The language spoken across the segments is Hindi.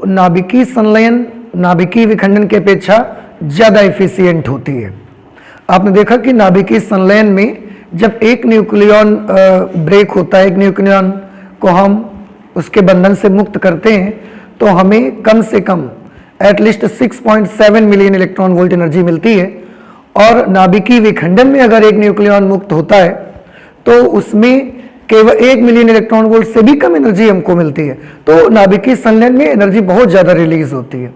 नाभिकीय संलयन नाभिकीय विखंडन की अपेक्षा ज़्यादा एफिशिएंट होती है। आपने देखा कि नाभिकीय संलयन में जब एक न्यूक्लियॉन ब्रेक होता है, एक न्यूक्लियॉन को हम उसके बंधन से मुक्त करते हैं, तो हमें कम से कम at least 6.7 million electron volt energy मिलती है। और नाभिकीय विखंडन में अगर एक न्यूक्लियॉन मुक्त होता है तो उसमें केवल 1 मिलियन इलेक्ट्रॉन वोल्ट से भी कम एनर्जी हमको मिलती है। तो नाभिकीय संलयन में एनर्जी बहुत ज़्यादा रिलीज होती है।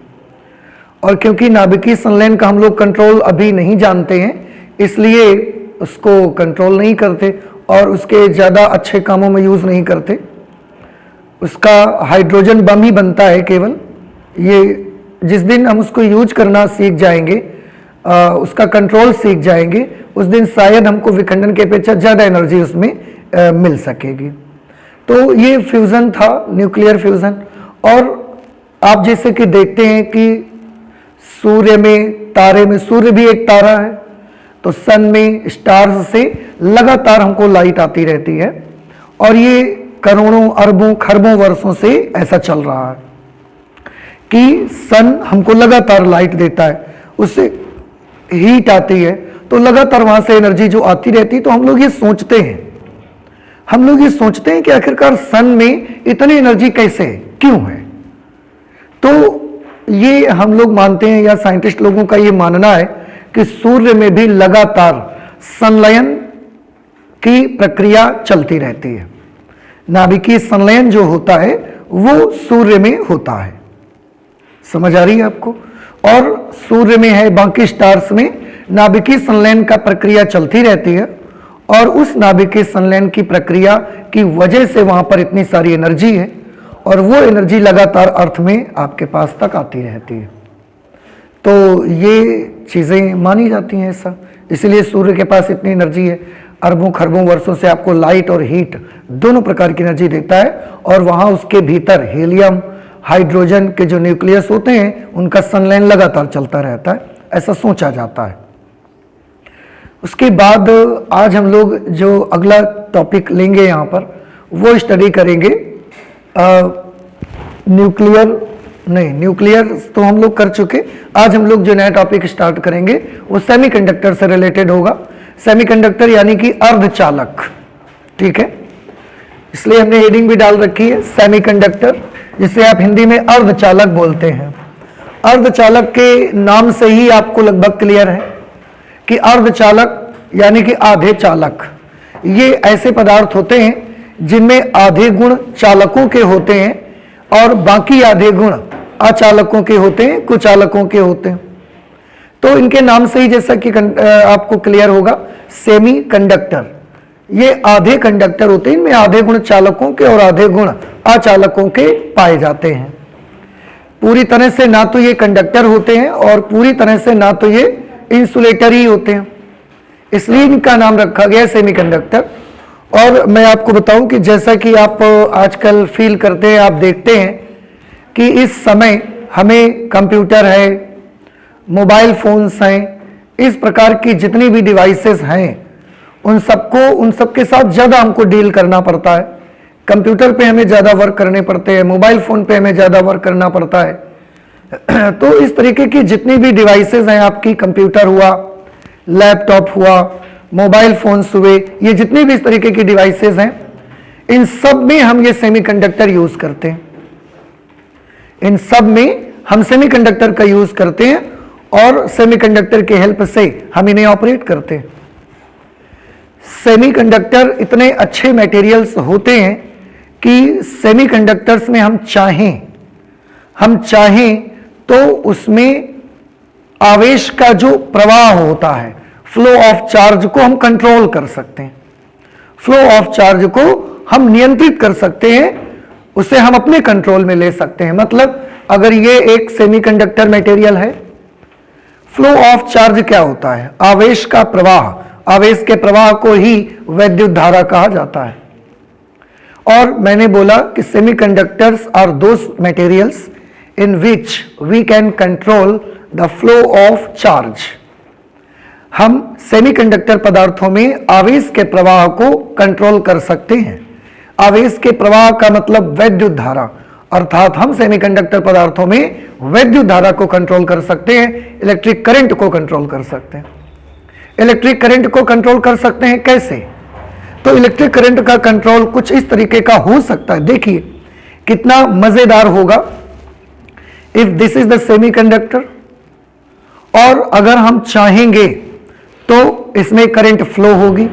और क्योंकि नाभिकीय संलयन का हम लोग कंट्रोल अभी नहीं जानते हैं, इसलिए उसको कंट्रोल नहीं करते और उसके ज़्यादा अच्छे कामों में यूज़ नहीं करते। उसका हाइड्रोजन बम ही बनता है केवल। ये जिस दिन हम उसको यूज करना सीख जाएंगे, उसका कंट्रोल सीख जाएंगे, उस दिन शायद हमको विखंडन की अपेक्षा ज़्यादा एनर्जी उसमें मिल सकेगी। तो ये फ्यूज़न था, न्यूक्लियर फ्यूज़न। और आप जैसे कि देखते हैं कि सूर्य में, तारे में, सूर्य भी एक तारा है, तो सन में स्टार्स से लगातार हमको लाइट आती रहती है और ये करोड़ों अरबों खरबों वर्षों से ऐसा चल रहा है कि सन हमको लगातार लाइट देता है, उससे हीट आती है, तो लगातार वहां से एनर्जी जो आती रहती है। तो हम लोग ये सोचते हैं कि आखिरकार सन में इतनी एनर्जी कैसे है, क्यों है। तो ये हम लोग मानते हैं या साइंटिस्ट लोगों का ये मानना है कि सूर्य में भी लगातार संलयन की प्रक्रिया चलती रहती है। नाभिकीय संलयन जो होता है वो सूर्य में होता है। समझ आ रही है आपको। और सूर्य में है, बाकी स्टार्स में नाभिकीय संलयन का प्रक्रिया चलती रहती है और उस नाभिकीय संलयन की प्रक्रिया की वजह से वहां पर इतनी सारी एनर्जी है और वो एनर्जी लगातार अर्थ में आपके पास तक आती रहती है। तो ये चीज़ें मानी जाती हैं ऐसा, इसलिए सूर्य के पास इतनी एनर्जी है, अरबों खरबों वर्षों से आपको लाइट और हीट दोनों प्रकार की एनर्जी देता है। और वहाँ उसके भीतर हीलियम, हाइड्रोजन के जो न्यूक्लियस होते हैं उनका संलयन लगातार चलता रहता है, ऐसा सोचा जाता है। उसके बाद आज हम लोग जो अगला टॉपिक लेंगे यहाँ पर वो स्टडी करेंगे न्यूक्लियर तो हम लोग कर चुके। आज हम लोग जो नया टॉपिक स्टार्ट करेंगे वो सेमीकंडक्टर से रिलेटेड होगा। सेमीकंडक्टर यानी कि अर्धचालक, ठीक है, इसलिए हमने हेडिंग भी डाल रखी है सेमीकंडक्टर, जिसे आप हिंदी में अर्धचालक बोलते हैं। अर्धचालक के नाम से ही आपको लगभग क्लियर है कि अर्धचालक यानी कि आधे चालक, ये ऐसे पदार्थ होते हैं जिनमें आधे गुण चालकों के होते हैं और बाकी आधे गुण अचालकों के होते हैं, कुचालकों के होते हैं। तो इनके नाम से ही जैसा कि आपको क्लियर होगा, सेमी कंडक्टर, ये आधे कंडक्टर होते हैं, इनमें आधे गुण चालकों के और आधे गुण अचालकों के पाए जाते हैं। पूरी तरह से ना तो ये कंडक्टर होते हैं और पूरी तरह से ना तो ये इंसुलेटर ही होते हैं, इसलिए इनका नाम रखा गया सेमीकंडक्टर। और मैं आपको बताऊं कि जैसा कि आप आजकल फील करते हैं, आप देखते हैं कि इस समय हमें कंप्यूटर है, मोबाइल फोन्स हैं, इस प्रकार की जितनी भी डिवाइसेस हैं उन सबके साथ ज़्यादा हमको डील करना पड़ता है। कंप्यूटर पे हमें ज़्यादा वर्क करने पड़ते हैं, मोबाइल फ़ोन पे हमें ज़्यादा वर्क करना पड़ता है। तो इस तरीके की जितनी भी डिवाइसेस हैं आपकी, कंप्यूटर हुआ, लैपटॉप हुआ, मोबाइल फ़ोन्स हुए, ये जितनी भी इस तरीके की डिवाइसेस हैं, इन सब में हम ये सेमीकंडक्टर यूज़ करते हैं। इन सब में हम सेमीकंडक्टर का यूज़ करते हैं और सेमीकंडक्टर की हेल्प से हम इन्हें ऑपरेट करते हैं। सेमीकंडक्टर इतने अच्छे मटेरियल्स होते हैं कि सेमीकंडक्टर्स में हम चाहें तो उसमें आवेश का जो प्रवाह होता है, फ्लो ऑफ चार्ज को हम कंट्रोल कर सकते हैं, फ्लो ऑफ चार्ज को हम नियंत्रित कर सकते हैं, उसे हम अपने कंट्रोल में ले सकते हैं। मतलब अगर ये एक सेमीकंडक्टर मटेरियल है, फ्लो ऑफ चार्ज क्या होता है? आवेश का प्रवाह, आवेश के प्रवाह को ही वैद्युत धारा कहा जाता है। और मैंने बोला कि semiconductors are those materials in which we can control the flow of charge. हम सेमीकंडक्टर पदार्थों में आवेश के प्रवाह को कंट्रोल कर सकते हैं। आवेश के प्रवाह का मतलब वैद्युत धारा, अर्थात हम सेमीकंडक्टर पदार्थों में वैद्युत धारा को कंट्रोल कर सकते हैं, इलेक्ट्रिक करंट को कंट्रोल कर सकते हैं। इलेक्ट्रिक करंट को कंट्रोल कर सकते हैं कैसे? तो इलेक्ट्रिक करंट का कंट्रोल कुछ इस तरीके का हो सकता है। देखिए कितना मजेदार होगा। If this is the semiconductor और अगर हम चाहेंगे तो इसमें करंट फ्लो होगी,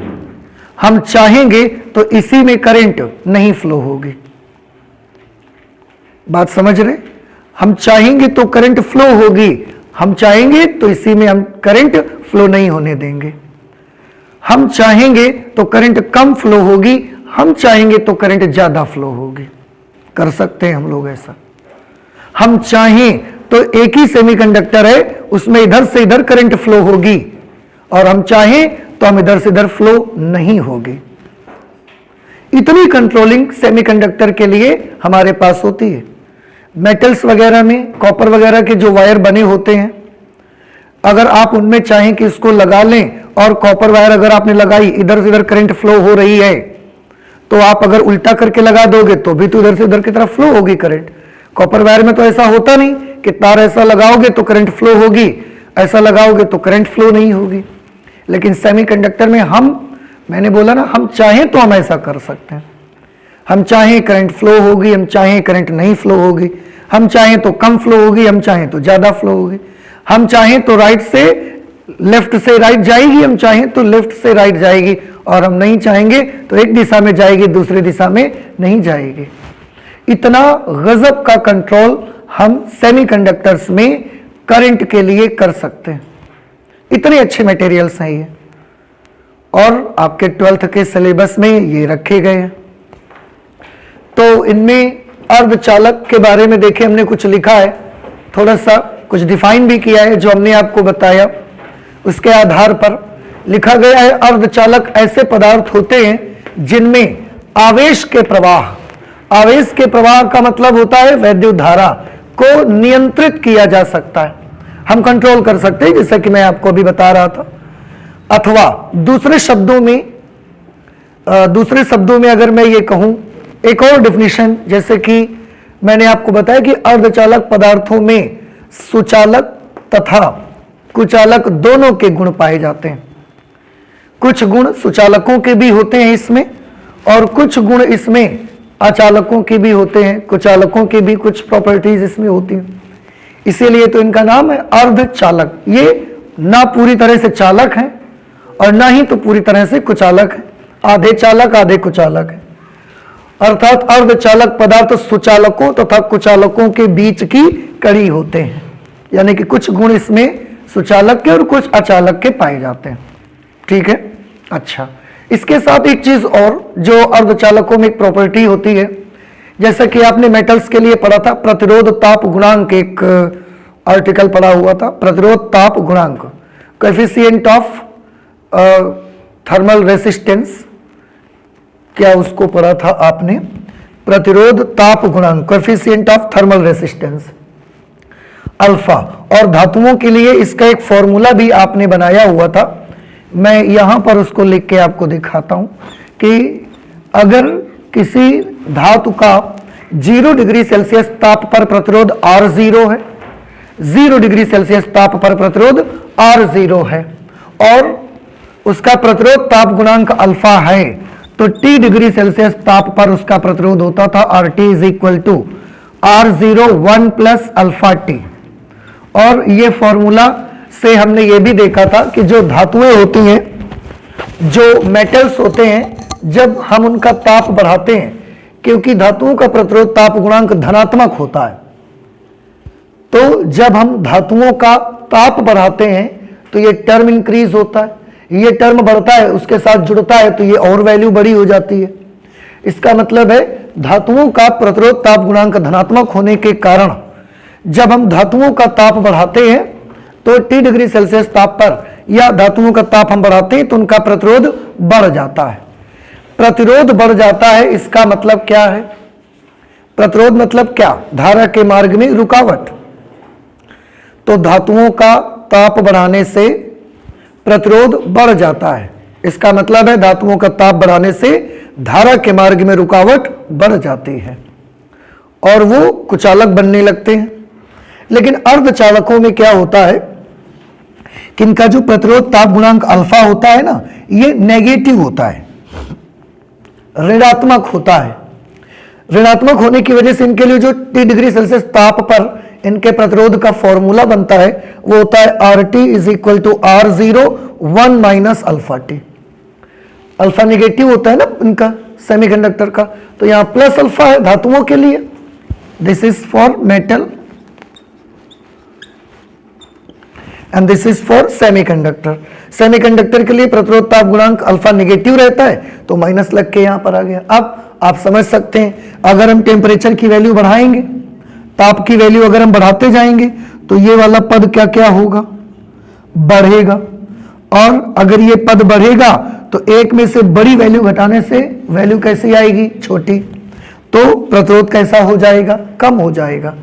हम चाहेंगे तो इसी में करंट नहीं फ्लो होगी। बात समझ रहे? हम चाहेंगे तो करंट फ्लो होगी, हम चाहेंगे तो इसी में हम करंट फ्लो नहीं होने देंगे। हम चाहेंगे तो करंट कम फ्लो होगी, हम चाहेंगे तो करंट ज्यादा फ्लो होगी। कर सकते हैं हम लोग ऐसा। हम चाहें तो एक ही सेमीकंडक्टर है, उसमें इधर से इधर करंट फ्लो होगी और हम चाहें तो हम इधर से इधर फ्लो नहीं होगी। इतनी कंट्रोलिंग सेमीकंडक्टर के लिए हमारे पास होती है। मेटल्स वगैरह में कॉपर वगैरह के जो वायर बने होते हैं, अगर आप उनमें चाहें कि इसको लगा लें और कॉपर वायर अगर आपने लगाई, इधर से इधर करंट फ्लो हो रही है, तो आप अगर उल्टा करके लगा दोगे तो भी तो इधर से इधर की तरफ फ्लो होगी करंट। कॉपर वायर में तो ऐसा होता नहीं कि तार ऐसा लगाओगे तो करंट फ्लो होगी, ऐसा लगाओगे तो करंट फ्लो नहीं होगी। लेकिन सेमीकंडक्टर में मैंने बोला ना, हम चाहें तो हम ऐसा कर सकते हैं। हम चाहें करंट फ्लो होगी, हम चाहें करंट नहीं फ्लो होगी, हम चाहें तो कम फ्लो होगी, हम चाहें तो ज्यादा फ्लो होगी, हम चाहें तो राइट से लेफ्ट से राइट जाएगी, हम चाहें तो लेफ्ट से राइट जाएगी, और हम नहीं चाहेंगे तो एक दिशा में जाएगी, दूसरी दिशा में नहीं जाएगी। इतना गजब का कंट्रोल हम सेमीकंडक्टर्स में करंट के लिए कर सकते हैं। इतने अच्छे मटेरियल्स हैं ये, और आपके 12th के सिलेबस में ये रखे गए हैं। तो इनमें अर्धचालक के बारे में देखिए हमने कुछ लिखा है, थोड़ा सा कुछ डिफाइन भी किया है, जो हमने आपको बताया उसके आधार पर लिखा गया है। अर्धचालक ऐसे पदार्थ होते हैं जिनमें आवेश के प्रवाह का मतलब होता है वैद्युत धारा को नियंत्रित किया जा सकता है, हम कंट्रोल कर सकते हैं, जैसा कि मैं आपको अभी बता रहा था। अथवा दूसरे शब्दों में अगर मैं ये कहूं, एक और डिफिनीशन, जैसे कि मैंने आपको बताया कि अर्धचालक पदार्थों में सुचालक तथा कुचालक दोनों के गुण पाए जाते हैं। कुछ गुण सुचालकों के भी होते हैं इसमें, और कुछ गुण इसमें अचालकों के भी होते हैं, कुचालकों के भी कुछ प्रॉपर्टीज इसमें होती हैं। इसीलिए तो इनका नाम है अर्धचालक। ये ना पूरी तरह से चालक है और ना ही तो पूरी तरह से कुचालक है, आधे चालक आधे कुचालक है। अर्थात अर्धचालक पदार्थ सुचालकों तथा कुचालकों के बीच की कड़ी होते हैं, यानी कि कुछ गुण इसमें सुचालक के और कुछ अचालक के पाए जाते हैं। ठीक है, अच्छा, इसके साथ एक चीज और जो अर्धचालकों में एक प्रॉपर्टी होती है, जैसा कि आपने मेटल्स के लिए पढ़ा था, प्रतिरोध ताप गुणांक, एक आर्टिकल पढ़ा हुआ था, प्रतिरोध ताप गुणांक, कोएफिशिएंट ऑफ थर्मल रेसिस्टेंस, क्या उसको पढ़ा था आपने? प्रतिरोध ताप गुणांक, coefficient of thermal resistance alpha. और धातुओं के लिए इसका एक फॉर्मूला भी आपने बनाया हुआ था, मैं यहां पर उसको लिख के आपको दिखाता हूं कि अगर किसी धातु का 0 डिग्री सेल्सियस ताप पर प्रतिरोध R0 है, 0 डिग्री सेल्सियस ताप पर प्रतिरोध R0 है, और उसका प्रतिरोध ताप गुणांक अल्फा है, तो T डिग्री सेल्सियस ताप पर उसका प्रतिरोध होता था RT is equal to R0 1 plus alpha T। और ये फॉर्मूला से हमने ये भी देखा था कि जो धातुएं होती हैं, जो मेटल्स होते हैं, जब हम उनका ताप बढ़ाते हैं, क्योंकि धातुओं का प्रतिरोध ताप गुणांक धनात्मक होता है, तो जब हम धातुओं का ताप बढ़ाते हैं तो ये टर्म इंक्रीज होता है, ये टर्म बढ़ता है, उसके साथ जुड़ता है, तो ये और वैल्यू बड़ी हो जाती है। इसका मतलब है धातुओं का प्रतिरोध ताप गुणांक धनात्मक होने के कारण जब हम धातुओं का ताप बढ़ाते हैं तो T डिग्री सेल्सियस ताप पर या धातुओं का ताप हम बढ़ाते हैं तो उनका प्रतिरोध बढ़ जाता है। प्रतिरोध बढ़ जाता है, इसका मतलब क्या है? प्रतिरोध मतलब क्या? धारा के मार्ग में रुकावट। तो धातुओं का ताप बढ़ाने से प्रतिरोध बढ़ जाता है, इसका मतलब है धातुओं का ताप बढ़ाने से धारा के मार्ग में रुकावट बढ़ जाती है। और वो कुचालक बनने लगते हैं। लेकिन अर्धचालकों में क्या होता है कि इनका जो प्रतिरोध ताप गुणांक अल्फा होता है ना, ये नेगेटिव होता है, ऋणात्मक होता है। ऋणात्मक होने की वजह से इनके लिए जो T डिग्री सेल्सियस ताप पर इनके प्रतिरोध का फॉर्मूला बनता है वो होता है RT is equal to R0 1 minus alpha t. Alpha negative होता है ना इनका सेमीकंडक्टर का, तो यहां प्लस अल्फा है धातुओं के लिए। This is for metal and this is for semiconductor. Semiconductor के लिए प्रतिरोध ताप गुणांक अल्फा नेगेटिव रहता है तो माइनस लग के यहां पर आ गया। अब आप समझ सकते हैं अगर हम टेम्परेचर की वैल्यू बढ़ाएंगे, ताप की वैल्यू अगर हम बढ़ाते जाएंगे तो ये वाला पद क्या क्या होगा, बढ़ेगा। और अगर ये पद बढ़ेगा तो एक में से बड़ी वैल्यू घटाने से वैल्यू कैसी आएगी, छोटी, तो प्रतिरोध कैसा हो जाएगा, कम हो जाएगा।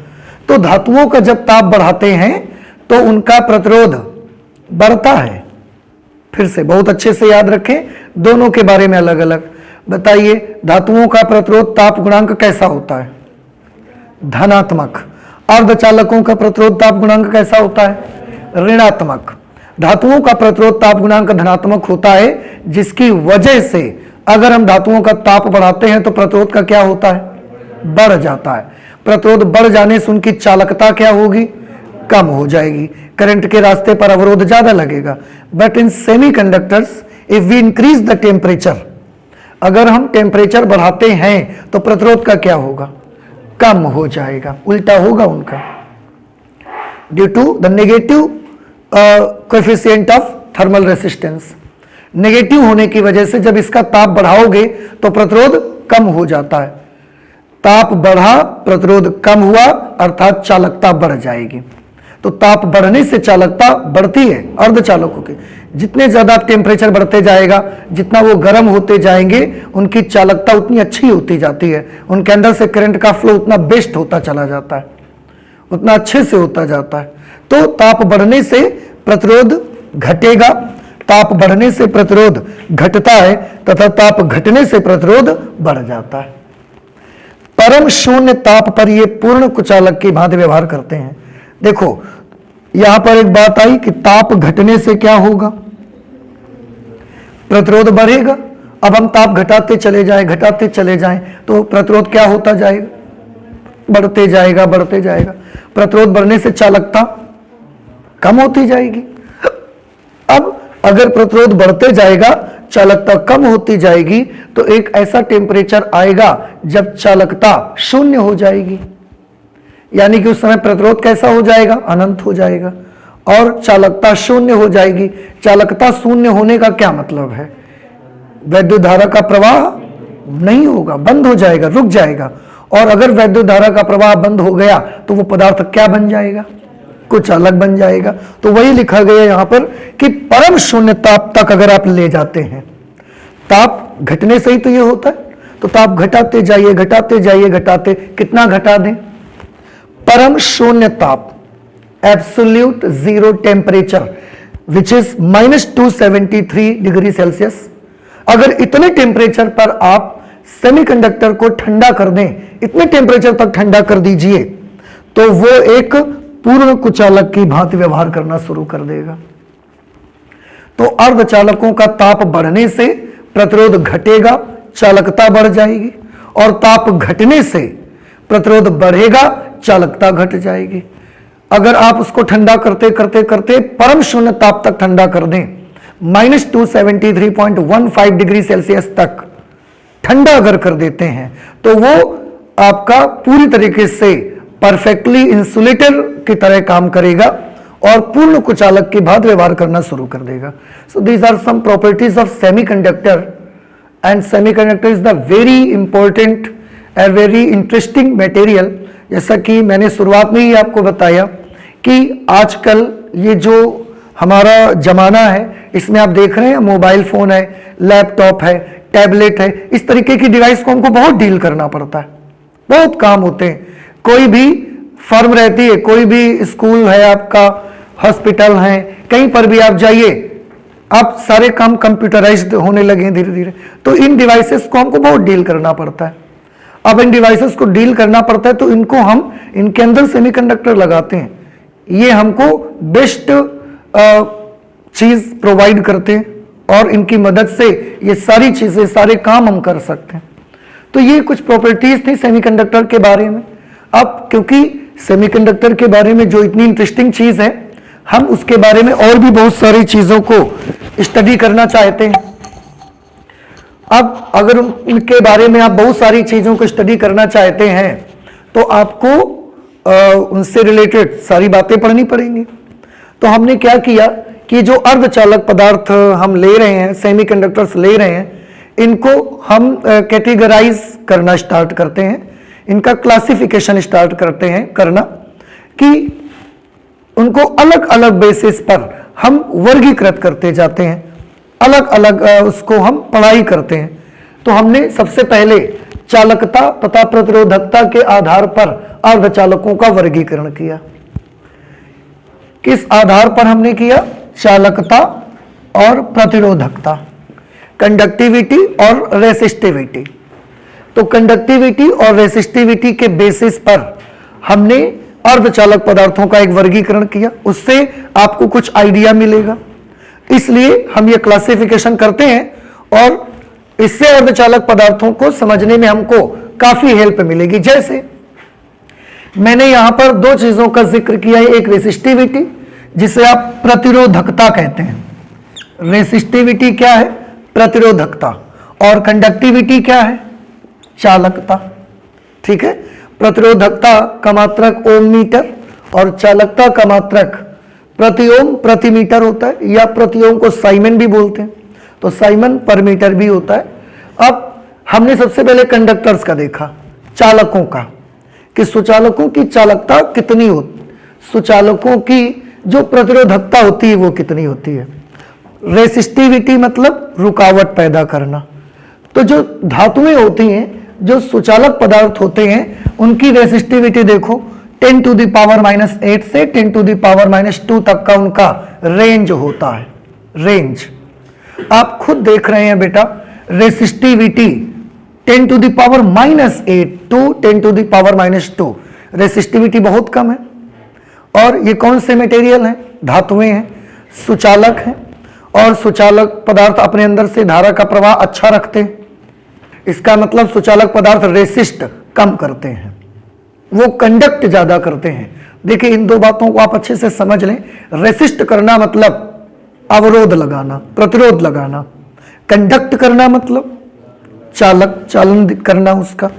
तो धातुओं का जब ताप बढ़ाते हैं तो उनका प्रतिरोध बढ़ता है। फिर से बहुत अच्छे से याद रखें, दोनों के बारे में अलग अलग बताइए। धातुओं का प्रतिरोध ताप गुणांक कैसा होता है, धनात्मक। अर्धचालकों का प्रतिरोध ताप गुणांक कैसा होता है, ऋणात्मक। धातुओं का प्रतिरोध ताप गुणांक धनात्मक होता है, जिसकी वजह से अगर हम धातुओं का ताप बढ़ाते हैं तो प्रतिरोध का क्या होता है, बढ़ जाता है। प्रतिरोध बढ़ जाने से उनकी चालकता क्या होगी, कम हो जाएगी, करंट के रास्ते पर अवरोध ज्यादा लगेगा। But in semiconductors if we increase the temperature, अगर हम टेम्परेचर बढ़ाते हैं तो प्रतिरोध का क्या होगा, कम हो जाएगा, उल्टा होगा उनका, due to the negative coefficient of thermal resistance. Negative होने की वजह से जब इसका ताप बढ़ाओगे तो प्रतिरोध कम हो जाता है। ताप बढ़ा, प्रतिरोध कम हुआ, अर्थात चालकता बढ़ जाएगी। तो ताप बढ़ने से चालकता बढ़ती है अर्धचालकों की। जितने ज्यादा टेम्परेचर बढ़ते जाएगा, जितना वो गर्म होते जाएंगे, उनकी चालकता उतनी अच्छी होती जाती है, उनके अंदर से करंट का फ्लो उतना बेस्ट होता चला जाता है, उतना अच्छे से होता जाता है। तो ताप बढ़ने से प्रतिरोध घटेगा, ताप बढ़ने से प्रतिरोध घटता है तथा ताप घटने से प्रतिरोध बढ़ जाता है। परम शून्य ताप पर ये पूर्ण कुचालक की भांति व्यवहार करते हैं। देखो यहां पर एक बात आई कि ताप घटने से क्या होगा, प्रतिरोध बढ़ेगा। अब हम ताप घटाते चले जाएं तो प्रतिरोध क्या होता जाएगा, बढ़ते जाएगा, बढ़ते जाएगा। प्रतिरोध बढ़ने से चालकता कम होती जाएगी। अब अगर प्रतिरोध बढ़ते जाएगा, चालकता कम होती जाएगी, तो एक ऐसा टेम्परेचर आएगा जब चालकता शून्य हो जाएगी, यानी कि उस समय प्रतिरोध कैसा हो जाएगा, अनंत हो जाएगा, और चालकता शून्य हो जाएगी। चालकता शून्य होने का क्या मतलब है, वैद्युत धारा का प्रवाह नहीं होगा, बंद हो जाएगा, रुक जाएगा। और अगर वैद्युत धारा का प्रवाह बंद हो गया तो वो पदार्थ क्या बन जाएगा, कुछ अलग बन जाएगा। तो वही लिखा गया यहां पर कि परम शून्य ताप तक अगर आप ले जाते हैं, ताप घटने से ही तो ये होता है, तो ताप घटाते जाइए, घटाते जाइए, घटाते, कितना घटा दें, परम शून्य ताप, absolute zero temperature which is -273 degree Celsius. अगर इतने टेम्परेचर पर आप सेमीकंडक्टर को ठंडा कर दें, इतने टेम्परेचर तक ठंडा कर दीजिए, तो वो एक पूर्ण कुचालक की भांति व्यवहार करना शुरू कर देगा। तो अर्धचालकों का ताप बढ़ने से प्रतिरोध घटेगा, चालकता बढ़ जाएगी, और ताप घटने से प्रतिरोध बढ़ेगा, चालकता घट जाएगी। अगर आप उसको ठंडा करते करते करते परम शून्य ताप तक ठंडा कर दें, -273.15 डिग्री सेल्सियस तक ठंडा अगर कर देते हैं, तो वो आपका पूरी तरीके से परफेक्टली इंसुलेटर की तरह काम करेगा और पूर्ण कुचालक की भांति व्यवहार करना शुरू कर देगा। So these are some properties of semiconductor, and semiconductor is the very important and very interesting material. जैसा कि मैंने शुरुआत में ही आपको बताया कि आजकल ये जो हमारा जमाना है, इसमें आप देख रहे हैं मोबाइल फोन है, लैपटॉप है, टैबलेट है, इस तरीके की डिवाइस को हमको बहुत डील करना पड़ता है, बहुत काम होते हैं। कोई भी फर्म रहती है, कोई भी स्कूल है आपका, हॉस्पिटल है, कहीं पर भी आप जाइए, आप सारे काम कंप्यूटराइज्ड होने लगे हैं धीरे धीरे। तो इन डिवाइसेस को हमको बहुत डील करना पड़ता है। अब इन डिवाइसेस को डील करना पड़ता है, तो इनको हम इनके अंदर सेमीकंडक्टर लगाते हैं। ये हमको बेस्ट चीज प्रोवाइड करते हैं और इनकी मदद से ये सारी चीजें, सारे काम हम कर सकते हैं। तो ये कुछ प्रॉपर्टीज थी सेमीकंडक्टर के बारे में। अब क्योंकि सेमीकंडक्टर के बारे में जो इतनी इंटरेस्टिंग चीज है, हम उसके बारे में और भी बहुत सारी चीजों को स्टडी करना चाहते हैं। अब अगर उनके बारे में आप बहुत सारी चीजों को स्टडी करना चाहते हैं तो आपको उनसे रिलेटेड सारी बातें पढ़नी पड़ेंगी। तो हमने क्या किया कि जो अर्धचालक पदार्थ हम ले रहे हैं, सेमीकंडक्टर्स ले रहे हैं, इनको हम कैटेगराइज करना स्टार्ट करते हैं, इनका क्लासिफिकेशन स्टार्ट करते हैं करना, कि उनको अलग अलग बेसिस पर हम वर्गीकृत करते जाते हैं, अलग अलग उसको हम पढ़ाई करते हैं। तो हमने सबसे पहले चालकता तथा प्रतिरोधकता के आधार पर अर्धचालकों का वर्गीकरण किया। किस आधार पर हमने किया? चालकता और प्रतिरोधकता, कंडक्टिविटी और रेसिस्टिविटी। तो कंडक्टिविटी और रेसिस्टिविटी के बेसिस पर हमने अर्धचालक पदार्थों का एक वर्गीकरण किया, उससे आपको कुछ आइडिया मिलेगा। इसलिए हम ये क्लासिफिकेशन करते हैं और इससे अर्धचालक पदार्थों को समझने में हमको काफी हेल्प मिलेगी। जैसे मैंने यहां पर दो चीजों का जिक्र किया है, एक रेसिस्टिविटी जिसे आप प्रतिरोधकता कहते हैं। रेसिस्टिविटी क्या है? प्रतिरोधकता। और कंडक्टिविटी क्या है? चालकता। ठीक है, प्रतिरोधकता का मात्रक ओम मीटर और चालकता का मात्रक प्रति ओम प्रति मीटर होता है, या प्रति ओम को साइमन भी बोलते हैं, तो साइमन पर मीटर भी होता है। अब हमने सबसे पहले कंडक्टर्स का देखा, चालकों का, कि सुचालकों की चालकता कितनी होती, सुचालकों की जो प्रतिरोधकता होती है वो कितनी होती है। रेसिस्टिविटी मतलब रुकावट पैदा करना। तो जो धातुएं होती हैं, जो सुचालक पदार्थ होते हैं, उनकी रेसिस्टिविटी देखो 10 टू द पावर -8 से 10 टू द पावर -2 तक का उनका रेंज होता है। रेंज आप खुद देख रहे हैं बेटा, resistivity 10 to the power -8 to 10 to the power -2, resistivity बहुत कम है। और ये कौन से मटेरियल हैं? धातुएं हैं, सुचालक हैं, और सुचालक पदार्थ अपने अंदर से धारा का प्रवाह अच्छा रखते हैं। इसका मतलब सुचालक पदार्थ रेसिस्ट कम करते हैं, वो कंडक्ट ज्यादा करते हैं। देखिए, इन दो बातों को आप अच्छे से समझ लें। रेसिस्ट करना मतलब अवरोध लगाना, प्रतिरोध लगाना। कंडक्ट करना मतलब चालन करना उसका।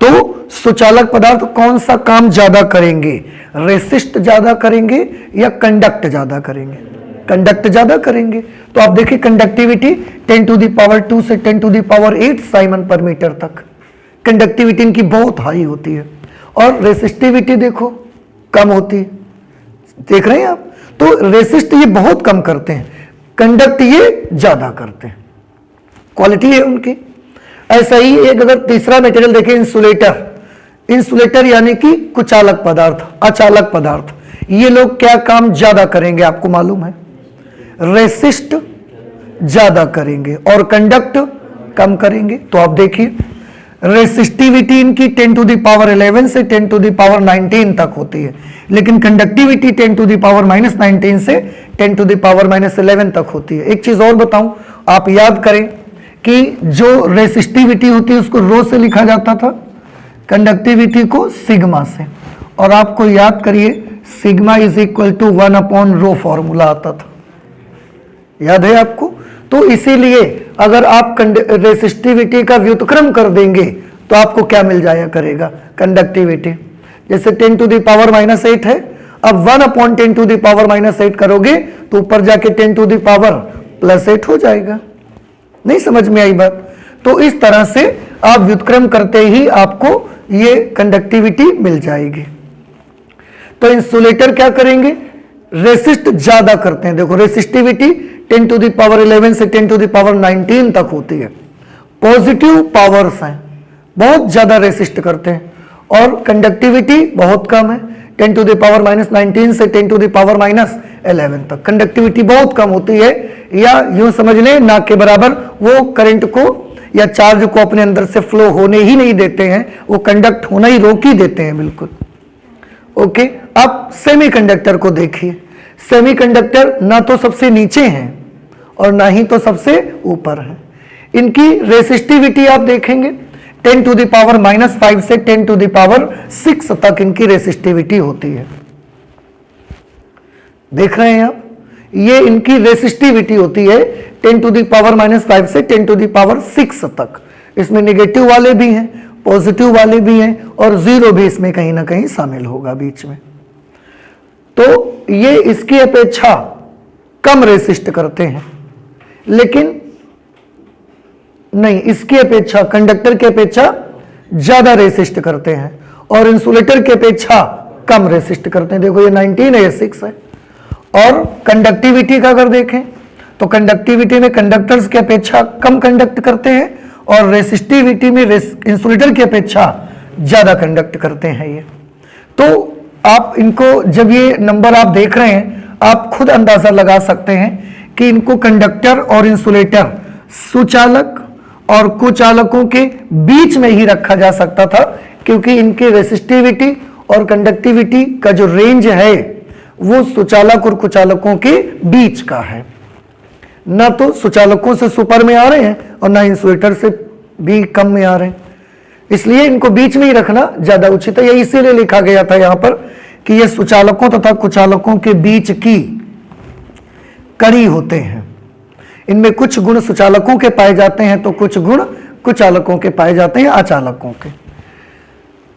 तो सुचालक पदार्थ कौन सा काम ज्यादा करेंगे? रेसिस्ट ज्यादा करेंगे या कंडक्ट ज्यादा करेंगे? कंडक्ट ज्यादा करेंगे। तो आप देखिए, कंडक्टिविटी 10 टू द पावर 2 से 10 टू द पावर 8 साइमन पर मीटर तक कंडक्टिविटी इनकी बहुत हाई होती है, और रेसिस्टिविटी देखो कम होती है। देख रहे हैं आप? तो रेसिस्ट ये बहुत कम करते हैं, कंडक्ट ये ज्यादा करते हैं। क्वालिटी है उनकी। ऐसा ही एक अगर तीसरा मटेरियल देखें, इंसुलेटर। इंसुलेटर यानी कि कुचालक पदार्थ, अचालक पदार्थ। ये लोग क्या काम ज्यादा करेंगे आपको मालूम है? रेसिस्ट ज्यादा करेंगे और कंडक्ट कम करेंगे। तो आप देखिए, रेसिस्टिविटी इनकी 10 टू द पावर 11 से 10 टू द पावर 19 तक होती है, लेकिन कंडक्टिविटी 10 टू द पावर -19 से 10 टू द पावर -11 तक होती है। एक चीज और बताऊं, आप याद करें कि जो रेसिस्टिविटी होती है उसको रो से लिखा जाता था, कंडक्टिविटी को सिग्मा से। और आपको याद करिए, sigma is equal to 1/ρ formula आता था, याद है आपको? तो इसीलिए अगर आप रेसिस्टिविटी का व्युत्क्रम कर देंगे तो आपको क्या मिल जाया करेगा? कंडक्टिविटी। जैसे 10 टू द पावर -8 है, अब 1/10 टू द पावर -8 करोगे तो ऊपर जाके 10 टू द पावर +8 हो जाएगा। नहीं समझ में आई बात? तो इस तरह से आप व्युत्क्रम करते ही आपको ये कंडक्टिविटी मिल जाएगी। तो इंसुलेटर क्या करेंगे? रेसिस्ट ज्यादा करते हैं। देखो, रेसिस्टिविटी 10 टू द पावर 11 से 10 टू द पावर 19 तक होती है। पॉजिटिव पावर्स हैं, बहुत ज्यादा रेसिस्ट करते हैं, और कंडक्टिविटी बहुत कम है, 10 टू द पावर -19 से 10 टू द पावर -11 तक कंडक्टिविटी बहुत कम होती है, या यूं समझ लें ना के बराबर वो करंट को या चार्ज को अपने अंदर से फ्लो होने ही नहीं देते हैं, वो कंडक्ट होना ही रोक ही देते हैं बिल्कुल। ओके, अब सेमीकंडक्टर को देखिए। सेमीकंडक्टर ना तो सबसे नीचे हैं और ना ही तो सबसे ऊपर है। इनकी रेसिस्टिविटी आप देखेंगे 10 टू द पावर -5 से 10 टू द पावर 6 तक इनकी रेसिस्टिविटी होती है। देख रहे हैं आप, ये इनकी रेसिस्टिविटी होती है 10 टू द पावर -5 से 10 टू द पावर 6 तक। इसमें नेगेटिव वाले भी हैं, पॉजिटिव वाले भी हैं और जीरो भी इसमें कहीं ना कहीं शामिल होगा बीच में। तो ये इसकी अपेक्षा कम रेसिस्ट करते हैं, लेकिन नहीं, इसकी अपेक्षा, कंडक्टर की अपेक्षा ज्यादा रेसिस्ट करते हैं और इंसुलेटर की अपेक्षा कम रेसिस्ट करते हैं। देखो ये 19 है, ये 6 है। और कंडक्टिविटी का अगर देखें तो कंडक्टिविटी में कंडक्टर्स की अपेक्षा कम कंडक्ट करते हैं और रेसिस्टिविटी में इंसुलेटर की अपेक्षा ज्यादा कंडक्ट करते हैं ये। तो आप इनको, जब ये नंबर आप देख रहे हैं, आप खुद अंदाजा लगा सकते हैं कि इनको कंडक्टर और इंसुलेटर, सुचालक और कुचालकों के बीच में ही रखा जा सकता था, क्योंकि इनकी रेसिस्टिविटी और कंडक्टिविटी का जो रेंज है वो सुचालक और कुचालकों के बीच का है। ना तो सुचालकों से सुपर में आ रहे हैं और ना इंसुलेटर से भी कम में आ रहे हैं, इसलिए इनको बीच में ही रखना ज्यादा उचित है। ये इसीलिए लिखा गया था यहां पर कि ये सुचालकों तथा कुचालकों के बीच की कड़ी होते हैं। इनमें कुछ गुण सुचालकों के पाए जाते हैं तो कुछ गुण कुचालकों के पाए जाते हैं, अचालकों के।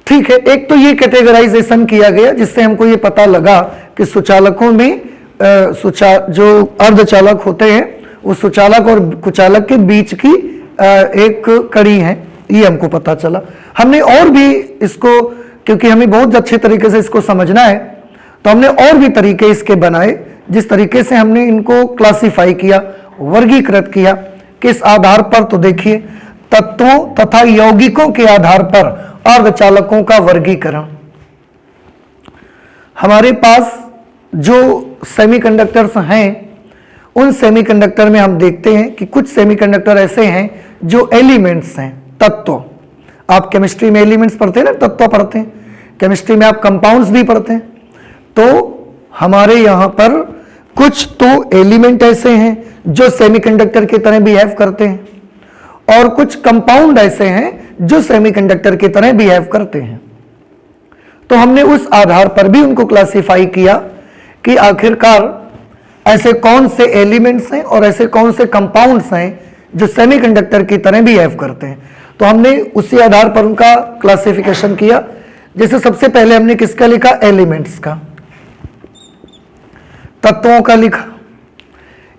ठीक है, एक तो ये कैटेगराइजेशन किया गया जिससे हमको ये पता लगा कि सुचालकों में जो अर्धचालक होते हैं वो सुचालक और कुचालक के बीच की एक कड़ी है, ये हमको पता चला। हमने और भी इसको, क्योंकि हमें बहुत अच्छे तरीके से इसको समझना है, तो हमने और भी तरीके इसके बनाए। जिस तरीके से हमने इनको क्लासिफाई किया, वर्गीकृत किया, किस आधार पर, तो देखिए तत्वों तथा यौगिकों के आधार पर अर्धचालकों का वर्गीकरण। हमारे पास जो सेमीकंडक्टर्स हैं, उन सेमीकंडक्टर में हम देखते हैं कि कुछ सेमीकंडक्टर ऐसे हैं जो एलिमेंट्स हैं, तत्व। आप केमिस्ट्री में एलिमेंट्स पढ़ते हैं ना, तत्व पढ़ते हैं, केमिस्ट्री में आप कंपाउंड्स भी पढ़ते हैं। तो हमारे यहां पर कुछ तो एलिमेंट ऐसे हैं जो सेमीकंडक्टर की तरह बिहेव करते हैं और कुछ कंपाउंड ऐसे हैं जो सेमीकंडक्टर की तरह बिहेव करते हैं। तो हमने उस आधार पर भी उनको क्लासिफाई किया कि आखिरकार ऐसे कौन से एलिमेंट्स हैं और ऐसे कौन से कंपाउंड्स हैं जो सेमीकंडक्टर की तरह बिहेव करते हैं। तो हमने उसी आधार पर उनका क्लासिफिकेशन किया। जैसे सबसे पहले हमने किसका लिखा, एलिमेंट्स का, तत्वों का लिखा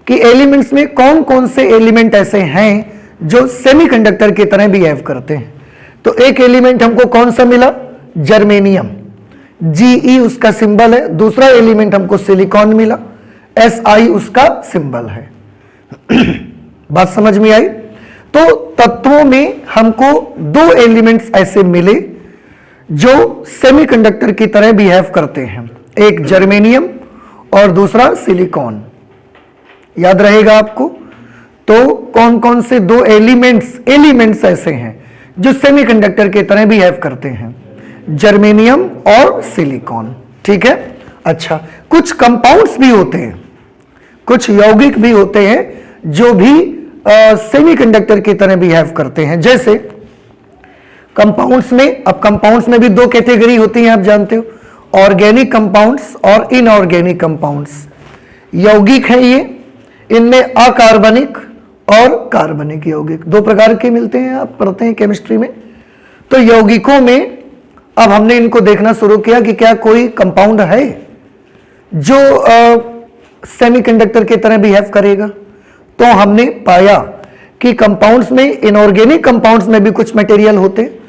कि एलिमेंट्स में कौन कौन से एलिमेंट ऐसे हैं जो सेमीकंडक्टर की तरह बिहेव करते हैं। तो एक एलिमेंट हमको कौन सा मिला, जर्मेनियम, Ge उसका सिंबल है। दूसरा एलिमेंट हमको सिलिकॉन मिला, Si उसका सिंबल है। बात समझ में आई। तो तत्वों में हमको दो एलिमेंट्स ऐसे मिले जो सेमीकंडक्टर की तरह बिहेव करते हैं, एक जर्मेनियम और दूसरा सिलिकॉन। याद रहेगा आपको। तो कौन कौन से दो एलिमेंट्स ऐसे हैं जो सेमीकंडक्टर की तरह बिहेव करते हैं, जर्मेनियम और सिलिकॉन। ठीक है। अच्छा, कुछ कंपाउंड्स भी होते हैं, कुछ यौगिक भी होते हैं जो भी सेमीकंडक्टर की तरह बिहेव करते हैं। जैसे कंपाउंड्स में, अब कंपाउंड्स में भी दो कैटेगरी होती हैं, आप जानते हो, ऑर्गेनिक कंपाउंड्स और इनऑर्गेनिक कंपाउंड्स। यौगिक है ये, इनमें अकार्बनिक और कार्बनिक यौगिक दो प्रकार के मिलते हैं, आप पढ़ते हैं केमिस्ट्री में। तो यौगिकों में अब हमने इनको देखना शुरू किया कि क्या कोई कंपाउंड है जो सेमीकंडक्टर की तरह बिहेव करेगा। तो हमने पाया कि कंपाउंड्स में, इनऑर्गेनिक कंपाउंड्स में भी कुछ मटेरियल होते हैं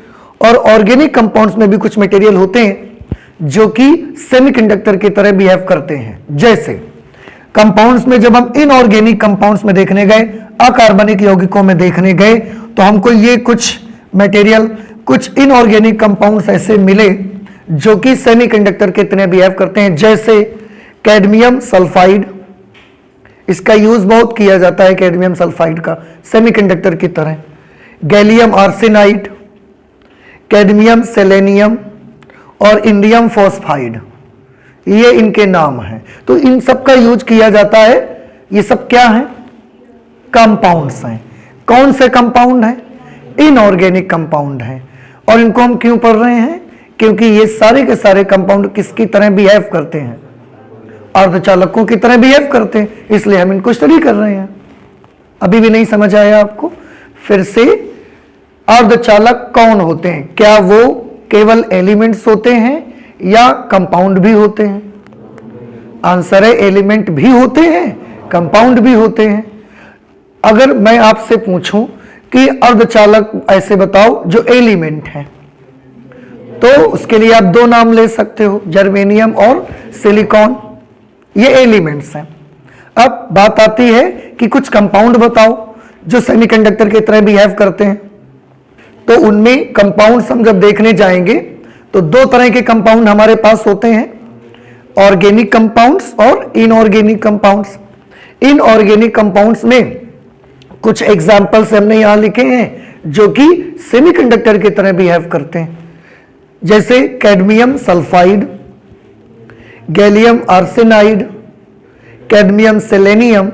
और ऑर्गेनिक कंपाउंड्स में भी कुछ मटेरियल होते हैं जो कि सेमीकंडक्टर की तरह बिहेव करते हैं। जैसे कंपाउंड्स में जब हम इनऑर्गेनिक कंपाउंड्स में देखने गए, अकार्बनिक यौगिकों में देखने गए, तो हमको ये कुछ मटेरियल, कुछ इनऑर्गेनिक कंपाउंड्स ऐसे मिले जो कि सेमीकंडक्टर की तरह बिहेव करते हैं। जैसे कैडमियम सल्फाइड, इसका यूज बहुत किया जाता है कैडमियम सल्फाइड का सेमीकंडक्टर की तरह। गैलियम आर्सेनाइड, कैडमियम सेलेनियम और इंडियम फॉस्फाइड, ये इनके नाम हैं। तो इन सब का यूज किया जाता है। ये सब क्या है? कंपाउंड्स हैं। कौन से कंपाउंड हैं? इनऑर्गेनिक कंपाउंड हैं। और इनको हम क्यों पढ़ रहे हैं? क्योंकि ये सारे के सारे कंपाउंड किसकी तरह बिहेव करते हैं? अर्धचालकों की तरह बिहेव करते हैं, इसलिए हम इनको स्टडी कर रहे हैं। अभी भी नहीं समझ आया आपको? फिर से, अर्धचालक कौन होते हैं? क्या वो केवल एलिमेंट्स होते हैं या कंपाउंड भी होते हैं? आंसर है एलिमेंट भी होते हैं, कंपाउंड भी होते हैं। अगर मैं आपसे पूछूं कि अर्धचालक ऐसे बताओ जो एलिमेंट है, तो उसके लिए आप दो नाम ले सकते हो, जर्मेनियम और सिलिकॉन, ये एलिमेंट्स हैं। अब बात आती है कि कुछ कंपाउंड बताओ जो सेमीकंडक्टर की तरह बिहेव करते हैं। तो उनमें कंपाउंड्स हम जब देखने जाएंगे तो दो तरह के कंपाउंड हमारे पास होते हैं, ऑर्गेनिक कंपाउंड्स और इनऑर्गेनिक कंपाउंड्स। इनऑर्गेनिक कंपाउंड्स में कुछ एग्जाम्पल्स हमने यहां लिखे हैं जो कि सेमीकंडक्टर की तरह बिहेव करते हैं, जैसे cadmium sulphide, gallium arsenide, cadmium selenium,